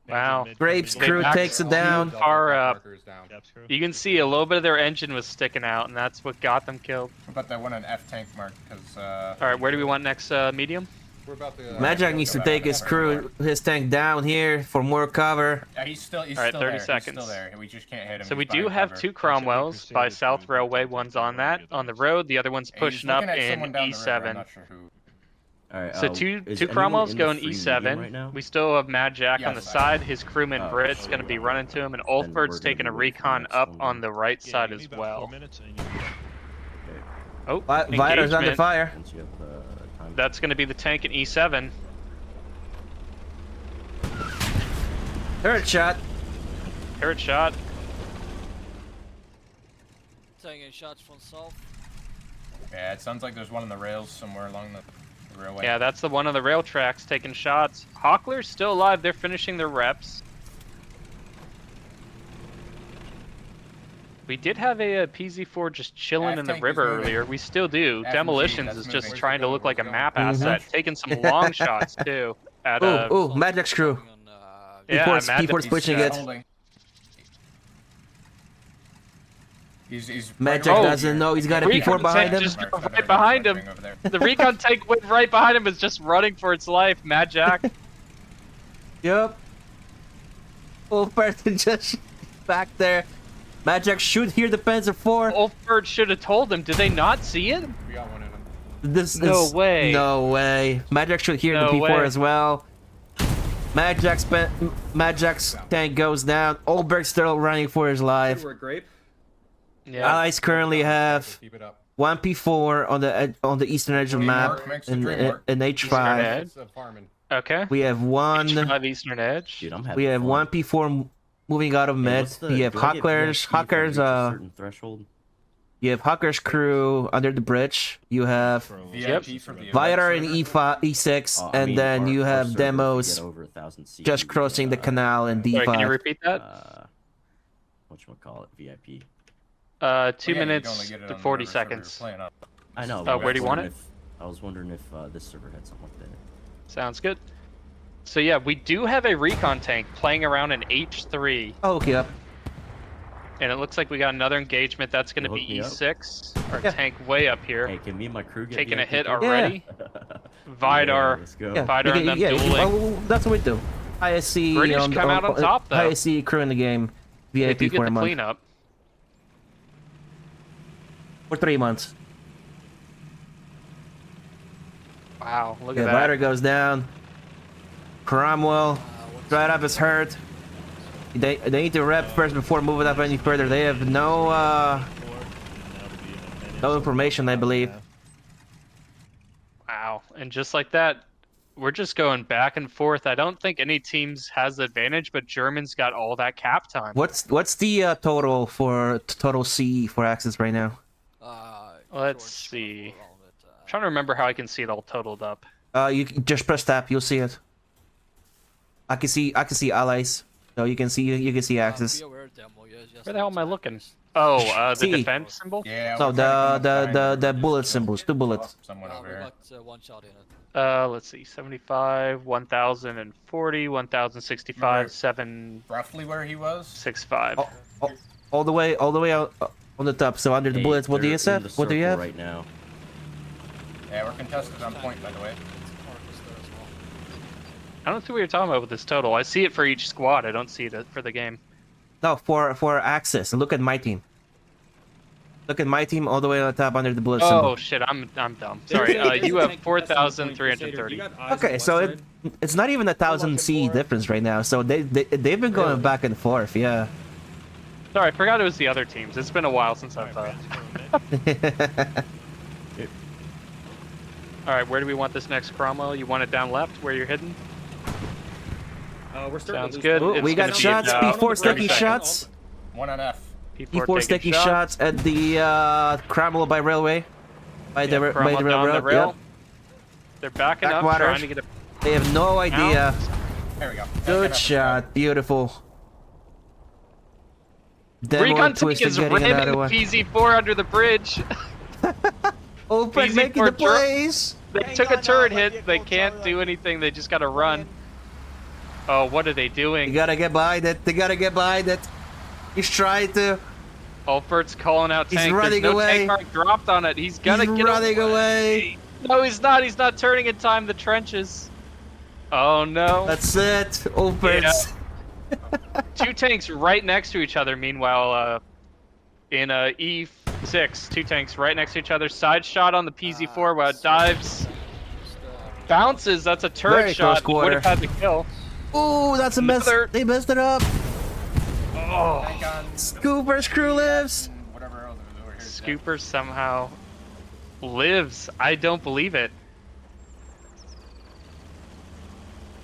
Wow. Grapes They crew backed takes it too down. far up. Markers down. You can see a little bit of their engine was sticking out, and that's what got them killed. What about that one on F tank mark? Because All right, where do we want next medium? we're about to. Magic needs to take his crew, his tank down here for more cover. Yeah, he's still. He's All right, still 30 there. seconds. He's still there. We just can't hit him. So we He's do behind have cover. 2 Cromwells by South Railway. One's on that, on the road. The other one's He's pushing up looking at in someone down the river, I'm E7. not sure who. All right, So is two anyone Cromwells in the going free E7. medium right now? We still have Mad Jack on the Yes, I side. His crewman Oh, Brit's so going to be yeah. running to him, and we're Ulfbert's gonna taking a be waiting for the recon next up one, on the right Yeah, side give me as about well. 4 minutes and you can- Oh, Vitor's under engagement. fire. Once you have time. That's going to be the tank in E7. Third shot. Turret shot. Taking shots from south. Yeah, it sounds like there's one on the rails somewhere along the railway. Yeah, that's the one on the rail tracks taking shots. Hockler's still alive. They're finishing their reps. We did have a PZ4 just chilling in the F-tank is river moving. earlier. We still do. F&G, Demolitions that's is moving. just Where's trying it to going? look like a Where's it map going? asset, taking some long shots too. At Oh, Magic's crew. yeah, P4's Mad- P4's pushing He's it. holding. He's Magic right over doesn't here. know he's got a Recon P4 behind tank him. just right behind him. Over there. The recon tank went right behind him, is just running for its life. Mad Jack. Yep. Full person just back there. Magic should hear the Panzer IV. Ulfbert should have told him. Did they not see it? We got one in him. This No is way. No way. Magic should hear No the P4 way. as well. Magic's tank goes down. Olberg's still running for his life. Edward Grape. Yeah. Allies currently have Keep it up. one P4 on the eastern edge of the Dream map work makes the in dream work. H5. Eastern edge. It's farming. Okay. We have one. H5 Eastern Edge. Dude, I'm having We have fun. one P4 moving out of Hey, mid. what's the- You have do I get Hawkers. VIP if I reach a Hawkers. certain threshold? You have Hawkers crew under the bridge. You have VIP for the Vitor event in server. E5, E6, I and mean, then our- you our have server, if we demos get over 1,000 seats, just crossing the canal in Sorry, can you D5. repeat that? Whatchamacallit, VIP. 2 Well, yeah, you can minutes only get it to on 40 whatever server you're seconds. playing on. I know. Oh, but I where do you was want wondering I was wondering if this server had something like that. Sounds good. So yeah, we do have a recon tank playing around in H3, Oh, okay, up. and it looks like we got another engagement. That's going to Hook be me up. E6. Our Yeah. tank way up here, Hey, can me and my crew get taking a VIP hit tickets? already. Vidar. Yeah, let's go. Yeah, Fighter and them dueling. oh, that's what we do. ISC British come out on top, though. ISC crew in the game. We VIP do for get a the month. cleanup. For 3 months. Wow, look Yeah, at that. Vitor goes down. Cromwell. Right up is hurt. They need to rep first before moving up any further. They have no information, I believe. Wow, and just like that, we're just going back and forth. I don't think any teams has the advantage, but Germans got all that cap time. What's the total for total C for Axis right now? Let's see. I'm trying to remember how I can see it all totaled up. You can just press tab, you'll see it. I can see allies, so you can see Axis. Where the hell am I looking? Oh, the C. defense symbol? Yeah. No, we're trying to come up the behind bullet you. symbols, 2 bullets. Someone over here. One shot in it. Let's see. 75, 1040, 1065, 765. Roughly where he was. All the way out on the top. So under the Hey, bullets, what do they're you in say? the What do you circle have? right now? Yeah, we're contested on point, by the way. I don't see what you're talking about with this total. I see it for each squad. I don't see it for the game. No, for Axis. Look at my team. Look at my team all the way on the top under the bullet Oh symbol. shit, I'm dumb. Sorry. You have 4,330. Okay, so it's not even 1,000 C difference right now. So they've been going back and forth. Yeah. Sorry, I forgot it was the other teams. It's been a while since I've. All right, where do we want this next Cromwell? You want it down left, where you're hidden? We're starting Sounds to lose good. points. Oh, we It's got gonna be shots. about P4's 30 taking seconds. shots. One on F. P4's taking shots at the Cromwell by railway. By the Cromwell down the railroad. rail. Yep. They're backing up, Backwaters. trying to get a They have no idea. There we go. Good shot. Beautiful. Demo recon and tank Twisted is getting ramming another the one. PZ4 under the bridge. Open, PZ4 making the plays. They took a turret hit. They can't do anything. They just gotta run. Oh, what are they You doing? gotta get behind it. They gotta get behind it. He's trying to. Ulfert's calling out He's tank. running There's no away. tank mark dropped on it. He's gonna He's get running away. No, he's not. He's not turning in time. The trenches. Oh no. That's it. Opens. Two tanks right next to each other. Meanwhile, in E6, two tanks right next to each other. Side shot on the PZ4 while it dives. Bounces. That's a turret Very shot. close Would have quarter. had the kill. Ooh, that's a mess. Another- They messed it up. Oh. Tank on Scooper's crew lives. whatever else over here. Scooper somehow lives. I don't believe it.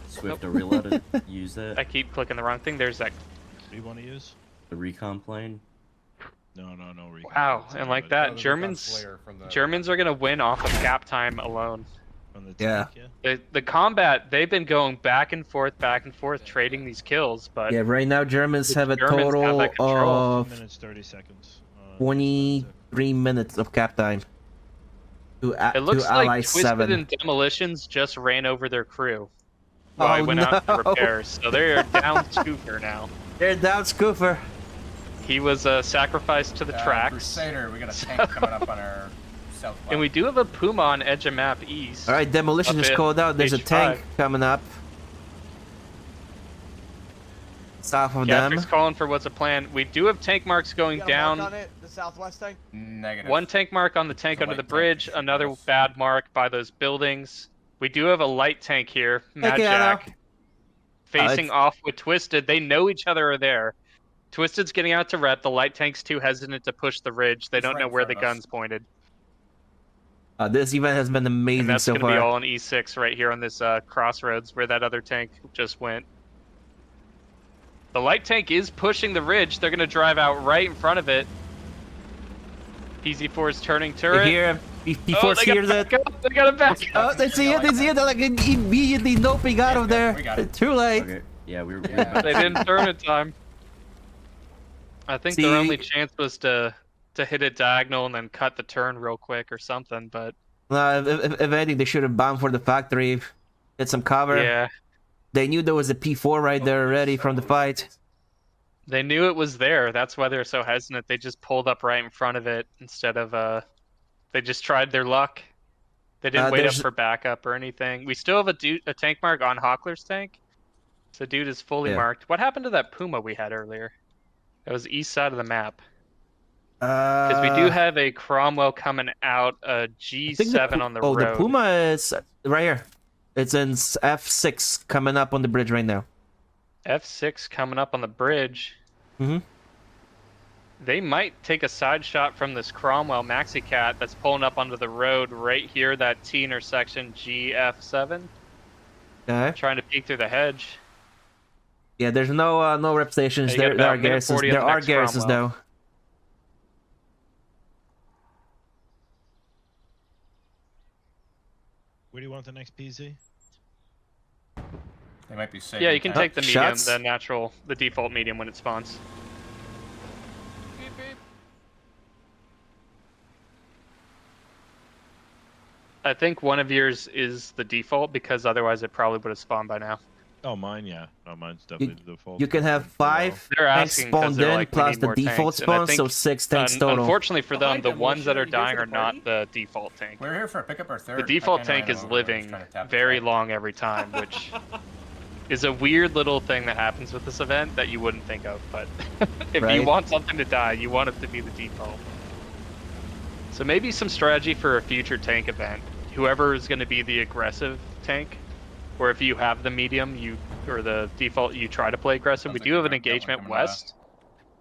Swift are we allowed to use I that? keep clicking the wrong thing. There's that. What do you want to use? The recon plane? No, recon. Wow, It's and like alright. that, Oh, the Germans. Slayer from the- Germans are gonna win off of gap time alone. On the Yeah. tank, yeah. The combat, they've been going back and forth, trading these kills, but Yeah, right now Germans have a Germans have total that control. 2 of minutes 30 seconds. 23 minutes of cap time. it looks to like Ally Twisted 7. and Demolitions just ran over their crew. Oh, While I went out to no. repairs, so they're down Scooper now. They're down Scooper. He was sacrificed to the tracks. Crusader, we got a tank coming up on our southwest. And we do have a Puma on edge of map east. Alright, Demolition Up is at called out. There's a H5. tank coming up. South of them. Gatric's calling for what's a plan. We do have tank marks going You got a mark down. on it? The southwest tank? Negative. One tank mark on the tank There's a under the light tank bridge, that should another cross. bad mark by those buildings. We do have a light tank here, Mad Okay, Jack, facing it's- off with Twisted. They know each other are there. Twisted's getting out to ret. The light tank's too hesitant to push the ridge. They He's don't right know in where front the of us. gun's pointed. This event has been And amazing that's so going to be far. all in E6 right here on this crossroads where that other tank just went. The light tank is pushing the ridge. They're going to drive out right in front of it. PZ4 is turning turret. Here, before they gotta hears it. back up. They got to back up. Oh, they see it, they see it. They're like immediately noping out of there. we got it. Too late. Okay. Yeah, we were. Yeah. They didn't turn in time. I think See- their only chance was to hit it diagonal and then cut the turn real quick or something, but If anything, they should have bound for the factory. Get some cover. yeah. They knew there was a P4 right there already from the fight. They knew it was there. That's why they're so hesitant. They just pulled up right in front of it instead of they just tried their luck. They didn't wait up there's- for backup or anything. We still have a tank mark on Hockler's tank. So dude is fully Yeah. marked. What happened to that Puma we had earlier? That was east side of the map. Because we do have a Cromwell coming out, a I think G7 on the road. the Puma is right here. It's in F6 coming up on the bridge right now. F6 coming up on the bridge. Mhm. They might take a side shot from this Cromwell Maxi Cat that's pulling up onto the road right here, that T intersection GF7. Okay. Trying to peek through the hedge. Yeah, there's no rep stations. Yeah, you got There about are a minute garrisons. 40 on There the are next garrisons Cromwell. though. Where do you want the next PZ? They might be safe. Yeah, you can take the medium, shots? the default medium when it spawns. I think one of yours is the default because otherwise it probably would have spawned by now. Oh, mine, yeah. No, mine's definitely the default. You can have 5 They're tanks asking 'cause spawned they're in like, we plus need the more default tanks, and I spawn, so think, 6 tanks total. Unfortunately for them, Behind the them, ones that are Lucian, you here dying for are the not party? the default tank. We're here for a pickup or third. The default I can't tank is remember. I was living trying to tap the very flag. long every time, which is a weird little thing that happens with this event that you wouldn't think of. But if Right. you want something to die, you want it to be the default. So maybe some strategy for a future tank event. Whoever is going to be the aggressive tank, or if you have the medium, or the default, you try to play aggressive. Sounds We like do you have an got that one engagement coming west.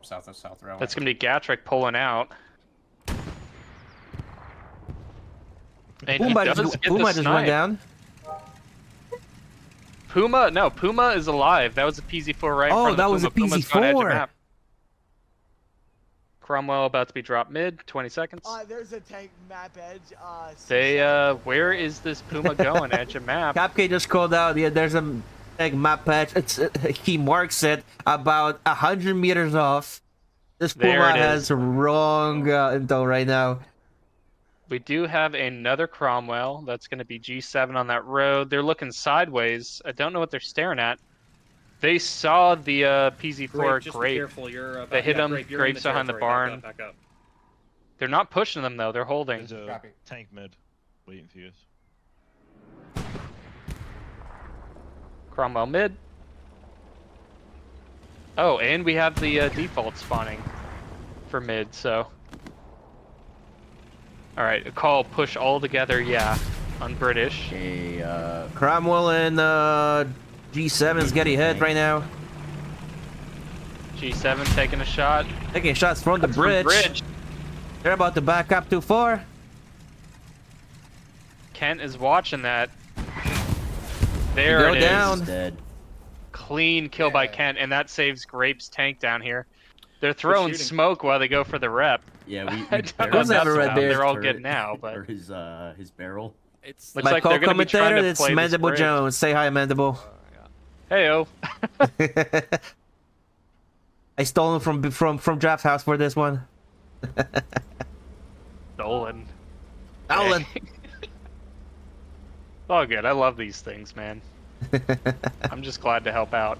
South of South Railway. That's going to be Gatrick pulling out. And he Puma does just, get the Puma just went snipe. down. Puma? No, Puma is alive. That was a PZ4 right in front of that the was a Puma. Puma's going edge of PZ4. map. Cromwell about to be dropped mid. 20 seconds. There's a tank map edge. Where is this Puma going? Edge of map. Capk just called out. Yeah, there's a like, map patch. He marks it about 100 meters off. This There Puma it has wrong intel right now. We do have another Cromwell. That's going to be G7 on that road. They're looking sideways. I don't know what they're staring at. They saw the PZ4 Just be Grape. careful. You're about, They hit yeah, him. Grape, you're in Grape's behind the territory. barn. Back up. They're not pushing them though. They're holding. There's a Copy. tank mid. Waiting for you guys. Cromwell mid. Oh, and we have the default spawning for mid, so. Alright, a call push all together, yeah, on British. Okay, Cromwell and G7's getting hit right now. G7 taking a shot. Taking shots from the bridge. They're about to back up too far. Kent is watching that. There Go it is. down. dead. Clean kill by Kent, and that saves Grape's tank down here. They're throwing shooting. smoke while they go for the rep. Yeah, we I don't know barely what that's have a red about. beard They're all turret good now, but or his barrel. It's Looks My like they're gonna be trying co-commentator, to it's play this Mandible bridge. Jones. Say hi, Mandible. Heyo. I stole him from Draft's house for this one. Dolan. Dolan. All good. I love these things, man. I'm just glad to help out.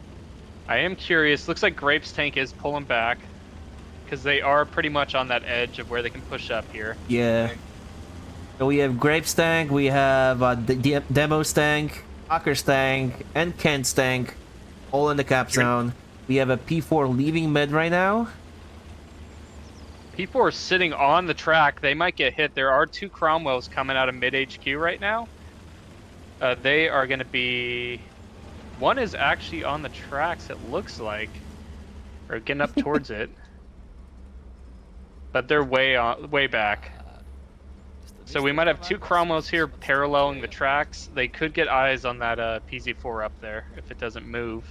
I am curious. Looks like Grape's tank is pulling back because they are pretty much on that edge of where they can push up here. Yeah. So we have Grape's tank, we have Demo's tank, Hawker's tank, and Kent's tank, all in the cap zone. We have a P4 leaving mid right now. People are sitting on the track. They might get hit. There are two Cromwells coming out of mid HQ right now. They are going to be... One is actually on the tracks, it looks like. Or getting up towards it. But they're way back. So we might have two Cromwells here paralleling the tracks. They could get eyes on that PZ4 up there if it doesn't move.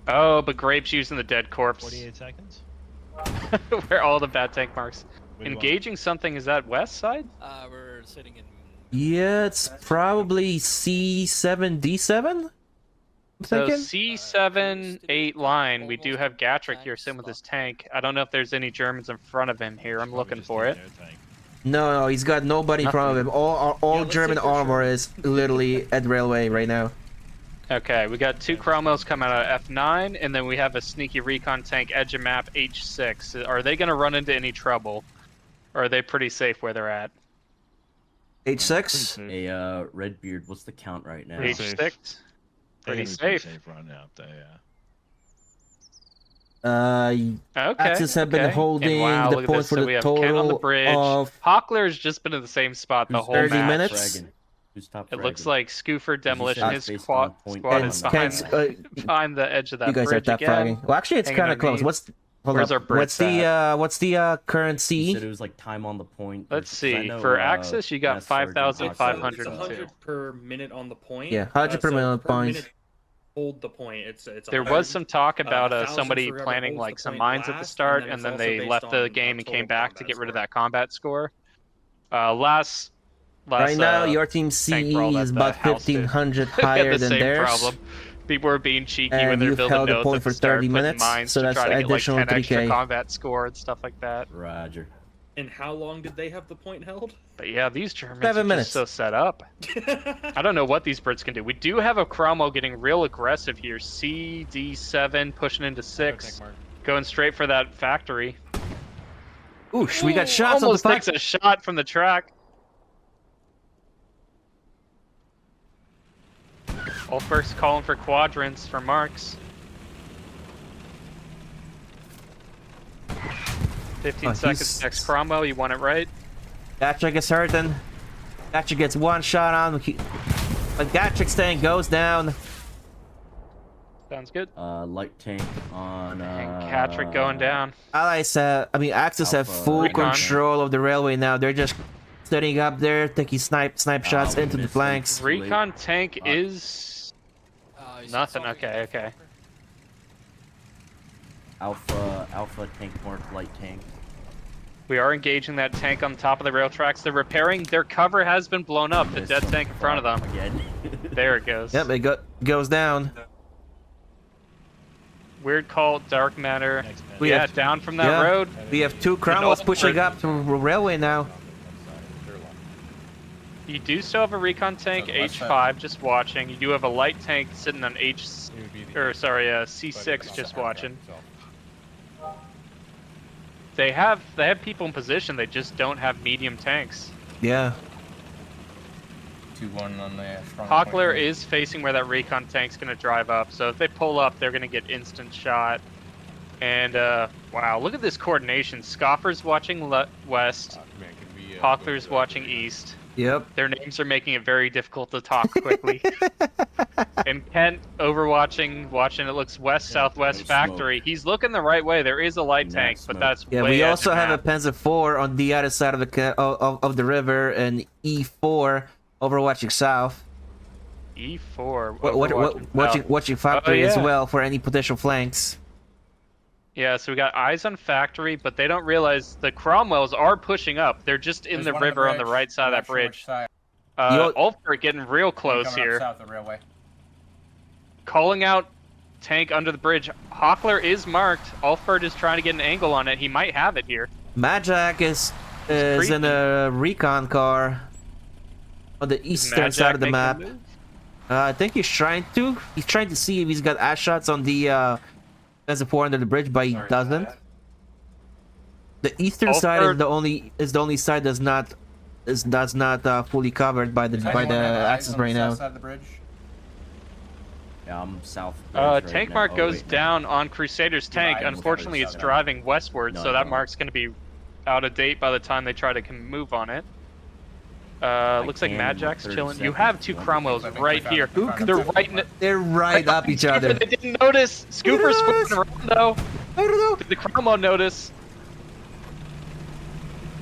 Oh, but Grape's using the dead corpse. 48 seconds. Where all the bad tank marks. Where do you want? Engaging something, is that west side? we're sitting in. Yeah, it's probably C7, D7? I'm So thinking? C7, 8 line, we do have Gatrick here sitting with his tank. I don't know if there's any Germans in front of him here. I'm Probably looking just for in it. their tank. No, he's got nobody in front of him. All let's German take their armor is literally at railway right now. Okay, we got two Cromwells coming out of F9, and then we have a sneaky recon tank, edge of map, H6. Are they going to run into any trouble? Or are they pretty safe where they're at? H6? Hey, Redbeard, what's the count right now? Pretty safe. H6? They're Pretty gonna be safe. running out there, yeah. Okay. Axis have been okay. holding And wow, the look at point this. for So the we have Ken on the total bridge. of Hockler's just been in the same spot the Who's whole 30 match. minutes? fragging? Who's top It looks fragging? like Scoofer Demolition. shots His based squad, on point squad one is on behind, that. behind the edge of that you guys are bridge top again. fragging. Well, actually, it's Hanging kind of close. underneath. Hold Where's up. our Brits What's the current He C? said it was like time on the point. Let's 'cause I see. know, For Axis, you got Master Sergeant 5,500. It's 102. 100 per minute on the point. Yeah, 100 per minute point. Hold the point. It's There 100. was some talk about 1,000 somebody for whoever planning holds like the some point mines at the last, start, and and then then it's they also left based the on, game and total came back to combat get rid of score. that combat score. Last Right now, your team tank CE brawl is that the about house did. 1,500 We had higher the than same theirs. problem. People were being cheeky when And they're you've building held the nodes point at for the start, 30 putting minutes, mines so to that's try to get like additional 10 extra 3K. combat score and stuff like that. Roger. And how long did they have the point held? But yeah, these Germans 7 are minutes. just so set up. I don't know what these Brits can do. We do have a Cromwell getting real aggressive here. CD7 pushing into 6, going straight for that factory. Oosh, we got shots on the Almost back. takes a shot from the track. Ulfberg's calling for quadrants for marks. 15 Oh, seconds he's- next Cromwell, you want it right? Gatrick gets hurt then. Gatrick gets one shot on. But Gatrick's tank goes down. Sounds good. Light tank on. And Catrick going down. Allies have, Axis have Alpha. full Recon. control of the railway now. They're just Setting up there, taking snipe shots we into the missed flanks. him. Recon tank is You said nothing. something Okay, about okay. Alpha tank mark, light tank. We are engaging that tank on top of the rail tracks. They're repairing. Their cover has been blown up. The Missed dead him. tank in front of them. Again. There it goes. Yep, it goes down. Weird cult, dark matter. Next man. We Yeah, have- down from that yeah. road. We have 2 Cromwells pushing up to railway now. You do still have a recon tank, So the west H5, just watching. You do have a light tank sitting on C6, just watching. They have people in position. They just don't have medium tanks. Yeah. 2-1 on the strong Hockler point. is facing where that recon tank's gonna drive up. So if they pull up, they're gonna get instant shot. And wow, look at this coordination. Scoffer's watching west. Hockler's watching east. Yep. Their names are making it very difficult to talk quickly. And Kent watching it looks west southwest no factory. He's looking the right way. There is a light No tank, but smoke. that's Yeah, way we edge also of have a map. Panzer IV on the other side of the river, and E4 overwatching south. E4. Watching factory as yeah. well for any potential flanks. Yeah, so we got eyes on factory, but they don't realize the Cromwells are pushing up. They're just in There's the one on river on the bridge. right side of I'm that not sure which bridge. side. Ulfbert getting real close Coming up here. south of the railway. Calling out tank under the bridge. Hockler is marked. Ulfbert is trying to get an angle on it. He might have it here. Majak is in a recon car on the eastern side of the map. I think he's trying to. He's trying to see if he's got ash shots on the Panzer IV under the bridge, but he doesn't. The eastern side is the only side that's not fully covered by the axis right now. South side of the bridge. Yeah, I'm south. Tank mark goes down on Crusader's tank. Rhine, Unfortunately, it's south. driving westward, No, so that no. mark's going to be out of date by the time they try to move on it. Looks like can, Majak's 30 chilling. You seconds, have 2 one. Cromwells I think right we here. found it. They're right. They're right up each other. They didn't notice. Scooper's notice. flipping around though. I don't know. Did the Cromwell notice?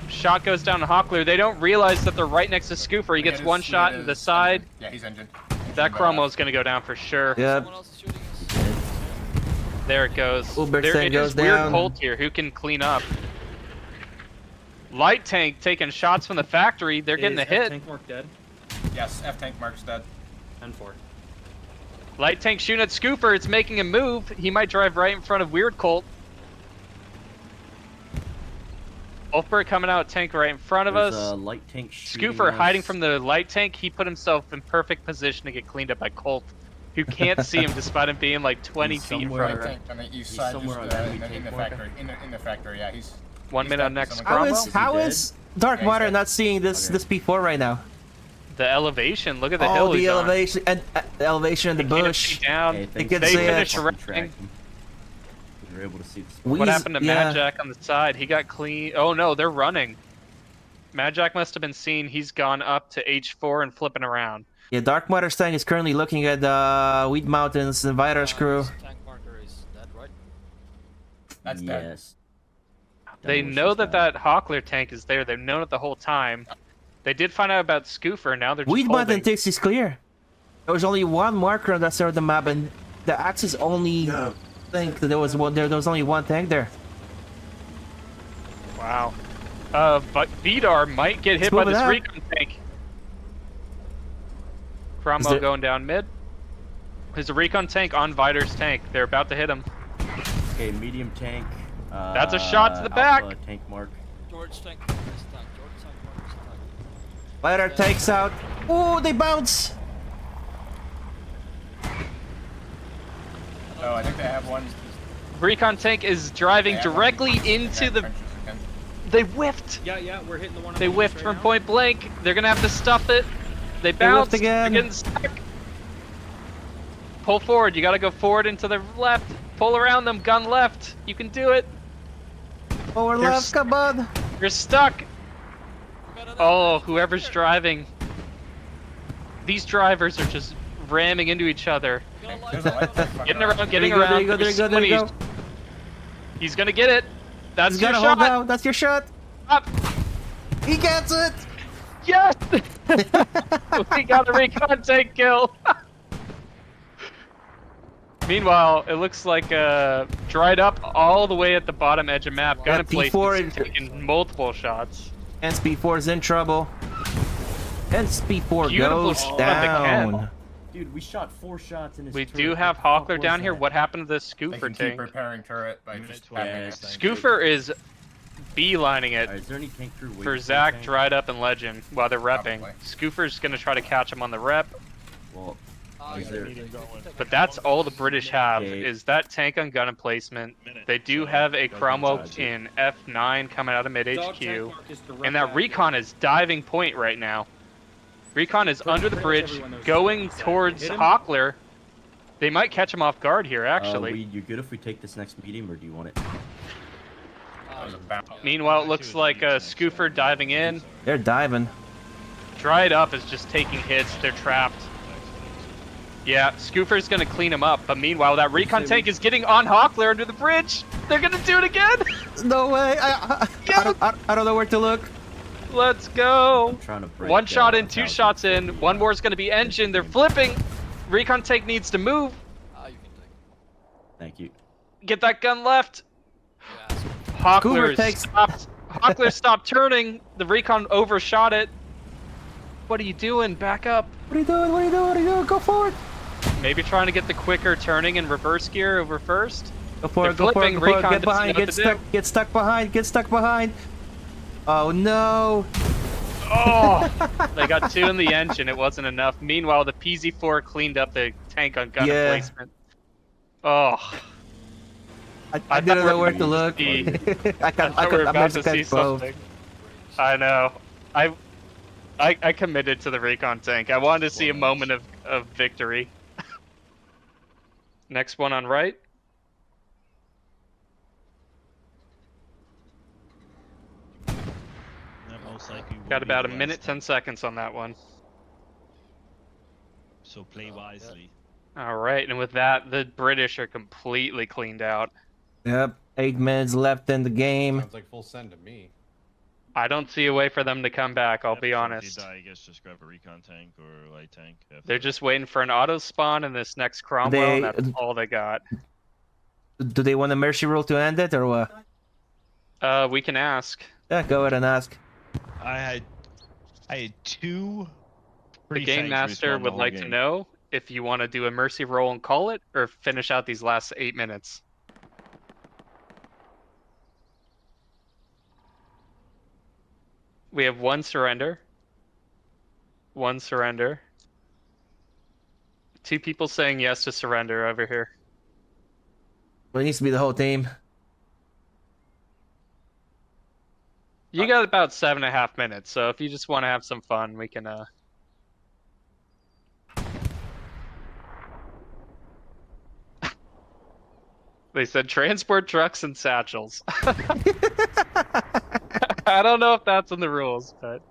Shot goes down to Hockler. They don't realize that they're right next to Scooper. He gets one shot in the side. Yeah, he's engine. That Cromwell's going to go down for sure. Yeah. Someone else is shooting us. There it goes. Uberstein There it goes is weird down. Colt here. Who can clean up? Light tank taking shots from the factory. They're getting a Is hit. Tank mark dead. Yes, F tank marks dead. 10-4. Light tank shooting at Scooper. It's making a move. He might drive right in front of Weird Colt. Ulfbert coming out, tank right in front of There's us. a light tank shooting Scooper us. hiding from the light tank. He put himself in perfect position to get cleaned up by Colt, who can't see him despite him being like 20 He's feet in somewhere front of Right him. tank on the east He's side, just somewhere on in that the tank factory. In the factory, yeah. He's 1 minute on dead. next He's How Cromwell. is how dead? is Dark Yeah, he's Water dead. not seeing this Okay. P4 right now? The elevation. Look at the hill Oh, he's the on. elevation and elevation in the They can't bush. see down. Okay, They thanks can for see the it. Finish fucking wrecking. tracking. We were able to see the spot. We- What He's- happened to yeah. Majak on the side? He got clean. Oh no, they're running. Majak must have been seen. He's gone up to H4 and flipping around. Yeah, Dark Water's tank is currently looking at the Wheat Mountains and Vidar's crew. This tank marker is dead, right? That's dead. Yes. They Demolition's know that down. that Hockler tank is there. They've known it the whole time. They did find out about Scoofer. Now they're just Wheat Mountain holding. takes is clear. There was only one marker on that side of the map, and the Axis only think that there was only one tank there. Wow. But Vidar might get hit by moving this up. recon tank. Cromwell there- going down mid. There's a recon tank on Vidar's tank. They're about to hit him. Okay, medium tank. That's a shot to the back. Alpha tank mark. George tank marker is attacked. George tank marker is attacked. Vidar takes out. Oh, they bounce. Oh, I think they have one. Recon tank is driving They have one directly in into the. trenches again. They whiffed. Yeah, we're hitting the one. on They the east whiffed right from now. point blank. They're gonna have to stuff it. They bounced. whiffed again. They're getting stuck. Pull forward. You gotta go forward into the left. Pull around them. Gun left. You can do it. Forward They're left, come on. You're stuck. We got another Oh, tank whoever's here. driving. These drivers are just ramming into each other. We got a light There's a tank light on tank the- fucking Getting around, There getting you go, around. there you go, there you go, there you go. He's gonna get it. That's He's your gotta hold shot. down. That's your shot. Up. He gets it. Yes! We got a recon tank kill. Meanwhile, it looks like dried up all the way at the bottom edge of map. Gun in place, P4 taking multiple shots. Hence P4 is in trouble. Hence P4 Beautiful goes shot by the down. Dude, we shot 4 shots in his We turret. do have What the fuck Hawkler was down here. that? What happened to the They Scoofer can keep tank? repairing turret by just Yeah. Scoofer is beelining it Alright, is there any tank crew waiting for the Zach, tank? Dried Up, and Legend while they're repping. Probably. Scoofer's gonna try to catch him on the rep, Well, Ah, Is yeah, there- they can take but that's all the British have Okay. is that tank on gun emplacement. They do have a Cromwell in F9 coming out of mid Dog HQ, tank mark is direct and that accurate. recon is diving point right now. Recon is under the bridge, going towards Hit him. Hawkler. They might catch him off guard here, actually. you good if we take this next medium, or do you want it? That was a bounce. Meanwhile, it looks like Scoofer diving in. They're diving. Dried Up is just taking hits. They're trapped. Yeah, Scoofer's gonna clean him up, but meanwhile, that recon tank is getting on Hawkler under the bridge. They're gonna do it again. No way. I don't know where to look. Let's go. I'm trying to break One shot in, 1,000 two shots in. One more is gonna be engine. They're flipping. Recon tank needs to move. Ah, you can take. Thank you. Get that gun left. Yeah, so Hawkler takes- stopped. Hawkler stopped turning. The recon overshot it. What are you doing? Back up. What are you doing? What are you doing? What are you doing? Go forward. Maybe trying to get the quicker turning and reverse gear over first. Go for They're it. Go for it. flipping. Go for it. Recon Get doesn't know behind. what Get to stuck. do. Get stuck behind. Get stuck behind. Oh no. Oh, they got 2 in the engine. It wasn't enough. Meanwhile, the PZ4 cleaned up the tank on gun Yeah. emplacement. Oh, I thought didn't we know were were to look. be- I thought we were I about managed to to see catch both. something. I know. I committed to the recon tank. I wanted to see a moment of victory. Next one on right. That most likely will Got be about a the minute, last 10 time. seconds on that one. So play wisely. All right, and with that, the British are completely cleaned out. Yep. 8 minutes left in the game. Sounds like full send to me. I don't see a way for them to come back, I'll Yep, be so honest. If you die, I guess just grab a recon tank or a light tank. They're just waiting for an auto spawn in this next Cromwell, and that's all they got. Do they want a mercy rule to end it or what? We can ask. Yeah, go ahead and ask. I had 2 The pretty game tanks master respawn the would whole like to game. know if you want to do a mercy roll and call it, or finish out these last 8 minutes. We have 1 surrender. 1 surrender. 2 people saying yes to surrender over here. Well, it needs to be the whole team. You got about 7.5 minutes, so if you just want to have some fun, we can, They said transport trucks and satchels. I don't know if that's in the rules, but...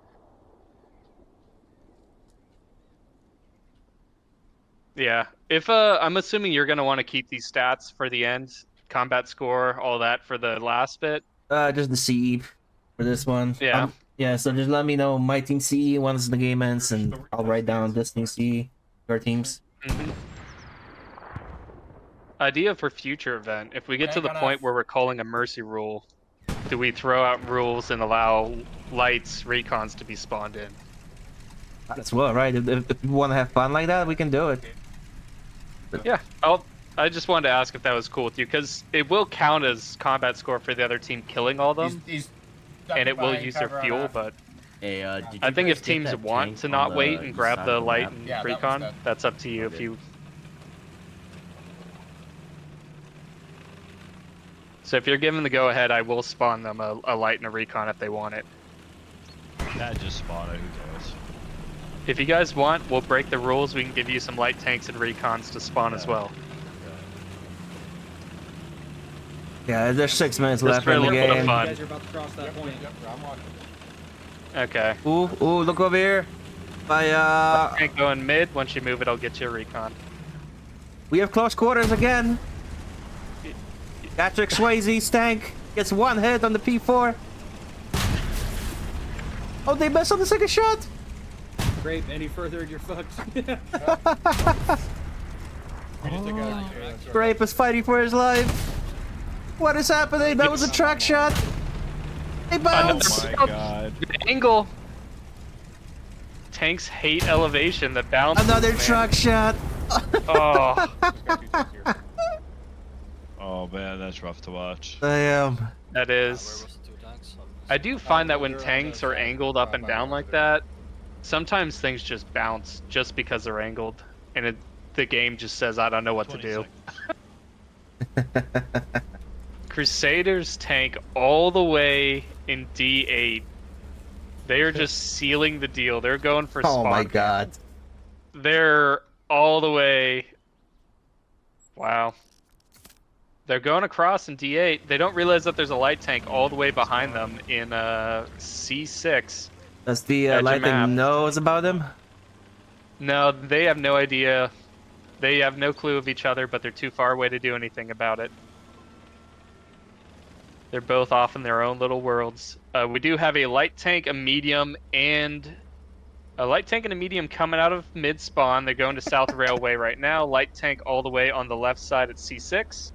Yeah, if, I'm assuming you're gonna want to keep these stats for the end. Combat score, all that for the last bit. Just the CE for this one. Yeah. Yeah, so just let me know my team CE once the game ends, and I'll write down this team CE, your teams. Mhm. Idea for future event. If we get to the Hang on, point where we're calling a mercy rule, do we throw out rules and allow lights, recons to be spawned in? That's well, right? If you want to have fun like that, we can do it. Yeah, I just wanted to ask if that was cool with you, because it will count as combat score for the other team killing all of them, He's and it will ducking use behind their cover fuel, on that. but Hey, did you I think guys if get teams that want tank to on not the wait and east grab side the of light map? and Yeah, that was recon, dead. that's up to you if Okay. you... So if you're given the go-ahead, I will spawn them a light and a recon if they want it. That just spawned it, who cares? If you guys want, we'll break the rules. We can give you some light tanks and recons to spawn as well. Yeah, there's 6 minutes Just left for a in the little bit of game. You fun. guys are about to cross that point. I'm watching. Okay. Ooh, look over here. Tank going mid. Once you move it, I'll get you a recon. We have close quarters again. Patrick Swayze's tank gets 1 hit on the P4. Oh, they missed on the second shot. Grape, any further and you're fucked. Grape is fighting for his life. What is happening? That was a track shot. They bounce. Oh my god. Good angle. Tanks hate elevation. The bounce. Another man. track shot. Oh. Oh man, that's rough to watch. Damn. That Where is. was the 2 tanks? I do find that when tanks are angled up and down like that, sometimes things just bounce just because they're angled, and the game just says, I don't know what to 20 do. seconds. Crusaders tank all the way in D8. They are just sealing the deal. They're going for Oh my spawn. god. They're all the way. Wow. They're going across in D8. They don't realize that there's a light tank all the way behind them in C6. Does the Edge of light map. thing knows about him? No, they have no idea. They have no clue of each other, but they're too far away to do anything about it. They're both off in their own little worlds. We do have a light tank, a medium, and a light tank and a medium coming out of mid-spawn. They're going to South Railway right now. Light tank all the way on the left side at C6.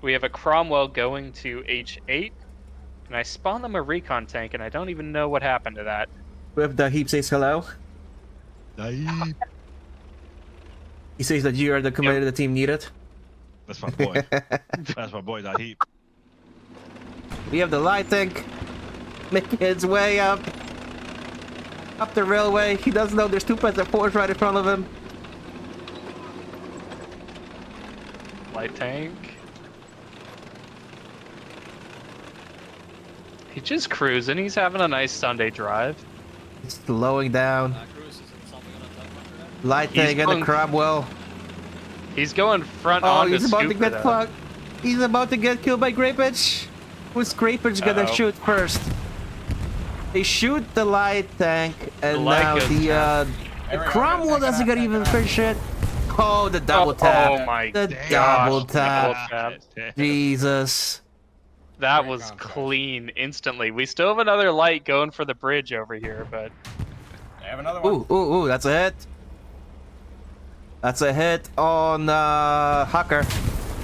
We have a Cromwell going to H8. And I spawned them a recon tank, and I don't even know what happened to that. With the heap says hello. Aye. He says that you are the commander the team needed. That's my boy. That's my boy, that heap. We have the light tank making its way up the railway. He doesn't know there's 2 Panzer IVs right in front of him. Light tank. He's just cruising. He's having a nice Sunday drive. It's slowing down. Cruise, is it something on a tank under there? Light He's tank and the going- Cromwell. He's going front Oh, on the he's about to scooper, get though. fucked. He's about to get killed by Grapich. Who's Grapich gonna Uh-oh. shoot first? They shoot the light tank, and The light now goes the down. Cromwell doesn't get even fish it. Oh, the double tap. Oh my The gosh. double tap. Double tap. Jesus. That Great was contrast. clean instantly. We still have another light going for the bridge over here, but I have another one. Ooh, that's a hit. That's a hit on Hawker.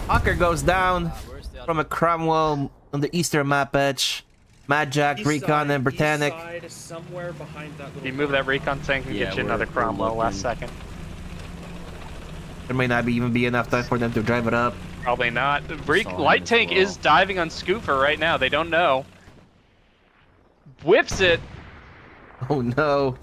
Hawker goes down Where's the other from a Cromwell on the eastern map edge. Mad Jack, East Recon, side, and Britannic. East side, somewhere behind that little you move that recon tank and Yeah, get you we're- another we're Cromwell last looking. second. There may not even be enough time for them to drive it up. Probably not. Saw him Light as tank well. is diving on Scooper right now. They don't know. Whips it. Oh no.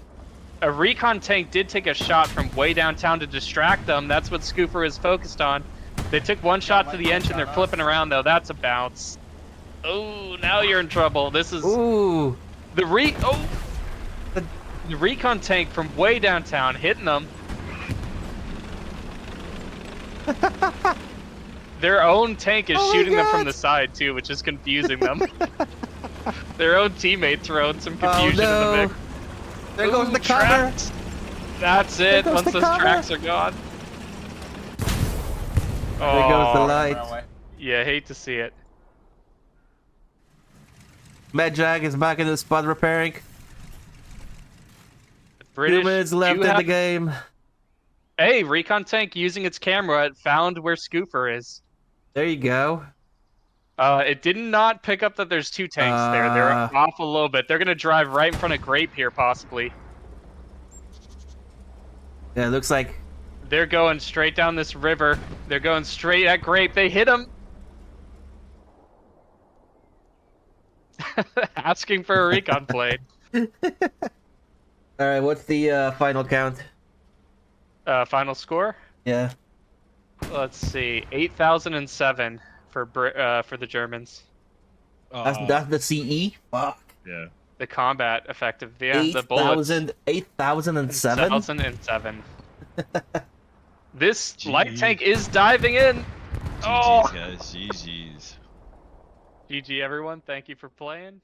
A recon tank did take a shot from way downtown to distract them. That's what Scooper is focused on. They took one shot to the engine. They're flipping around though. That's a bounce. Oh, now you're in trouble. This is Ooh. the recon tank from way downtown hitting them. Their own tank is Oh my shooting them from God. the side too, which is confusing them. Their own teammate throwing some confusion in the mix. There goes Ooh, the cover. trapped. That's it. goes Once the those cover. tracks are gone. There goes the Oh, light. Railway. yeah, hate to see it. Mad Jack is back in the spot repairing. The British 2 minutes left do in have- the game. Hey, recon tank using its camera it found where Scooper is. There you go. It did not pick up that there's 2 tanks there. They're Uh. off a little bit. They're gonna drive right in front of Grape here, possibly. Yeah, it looks like They're going straight down this river. They're going straight at Grape. They hit him. Asking for a recon plate. Alright, what's the final count? Final score? Yeah. Let's see, 8,007 for the Germans. That's the CE? Fuck. Yeah. The combat effective, yeah, the bullets. 8,007? 8,007. This light Gee. tank is diving in. GG's, Oh. guys. GG's. GG everyone, thank you for playing.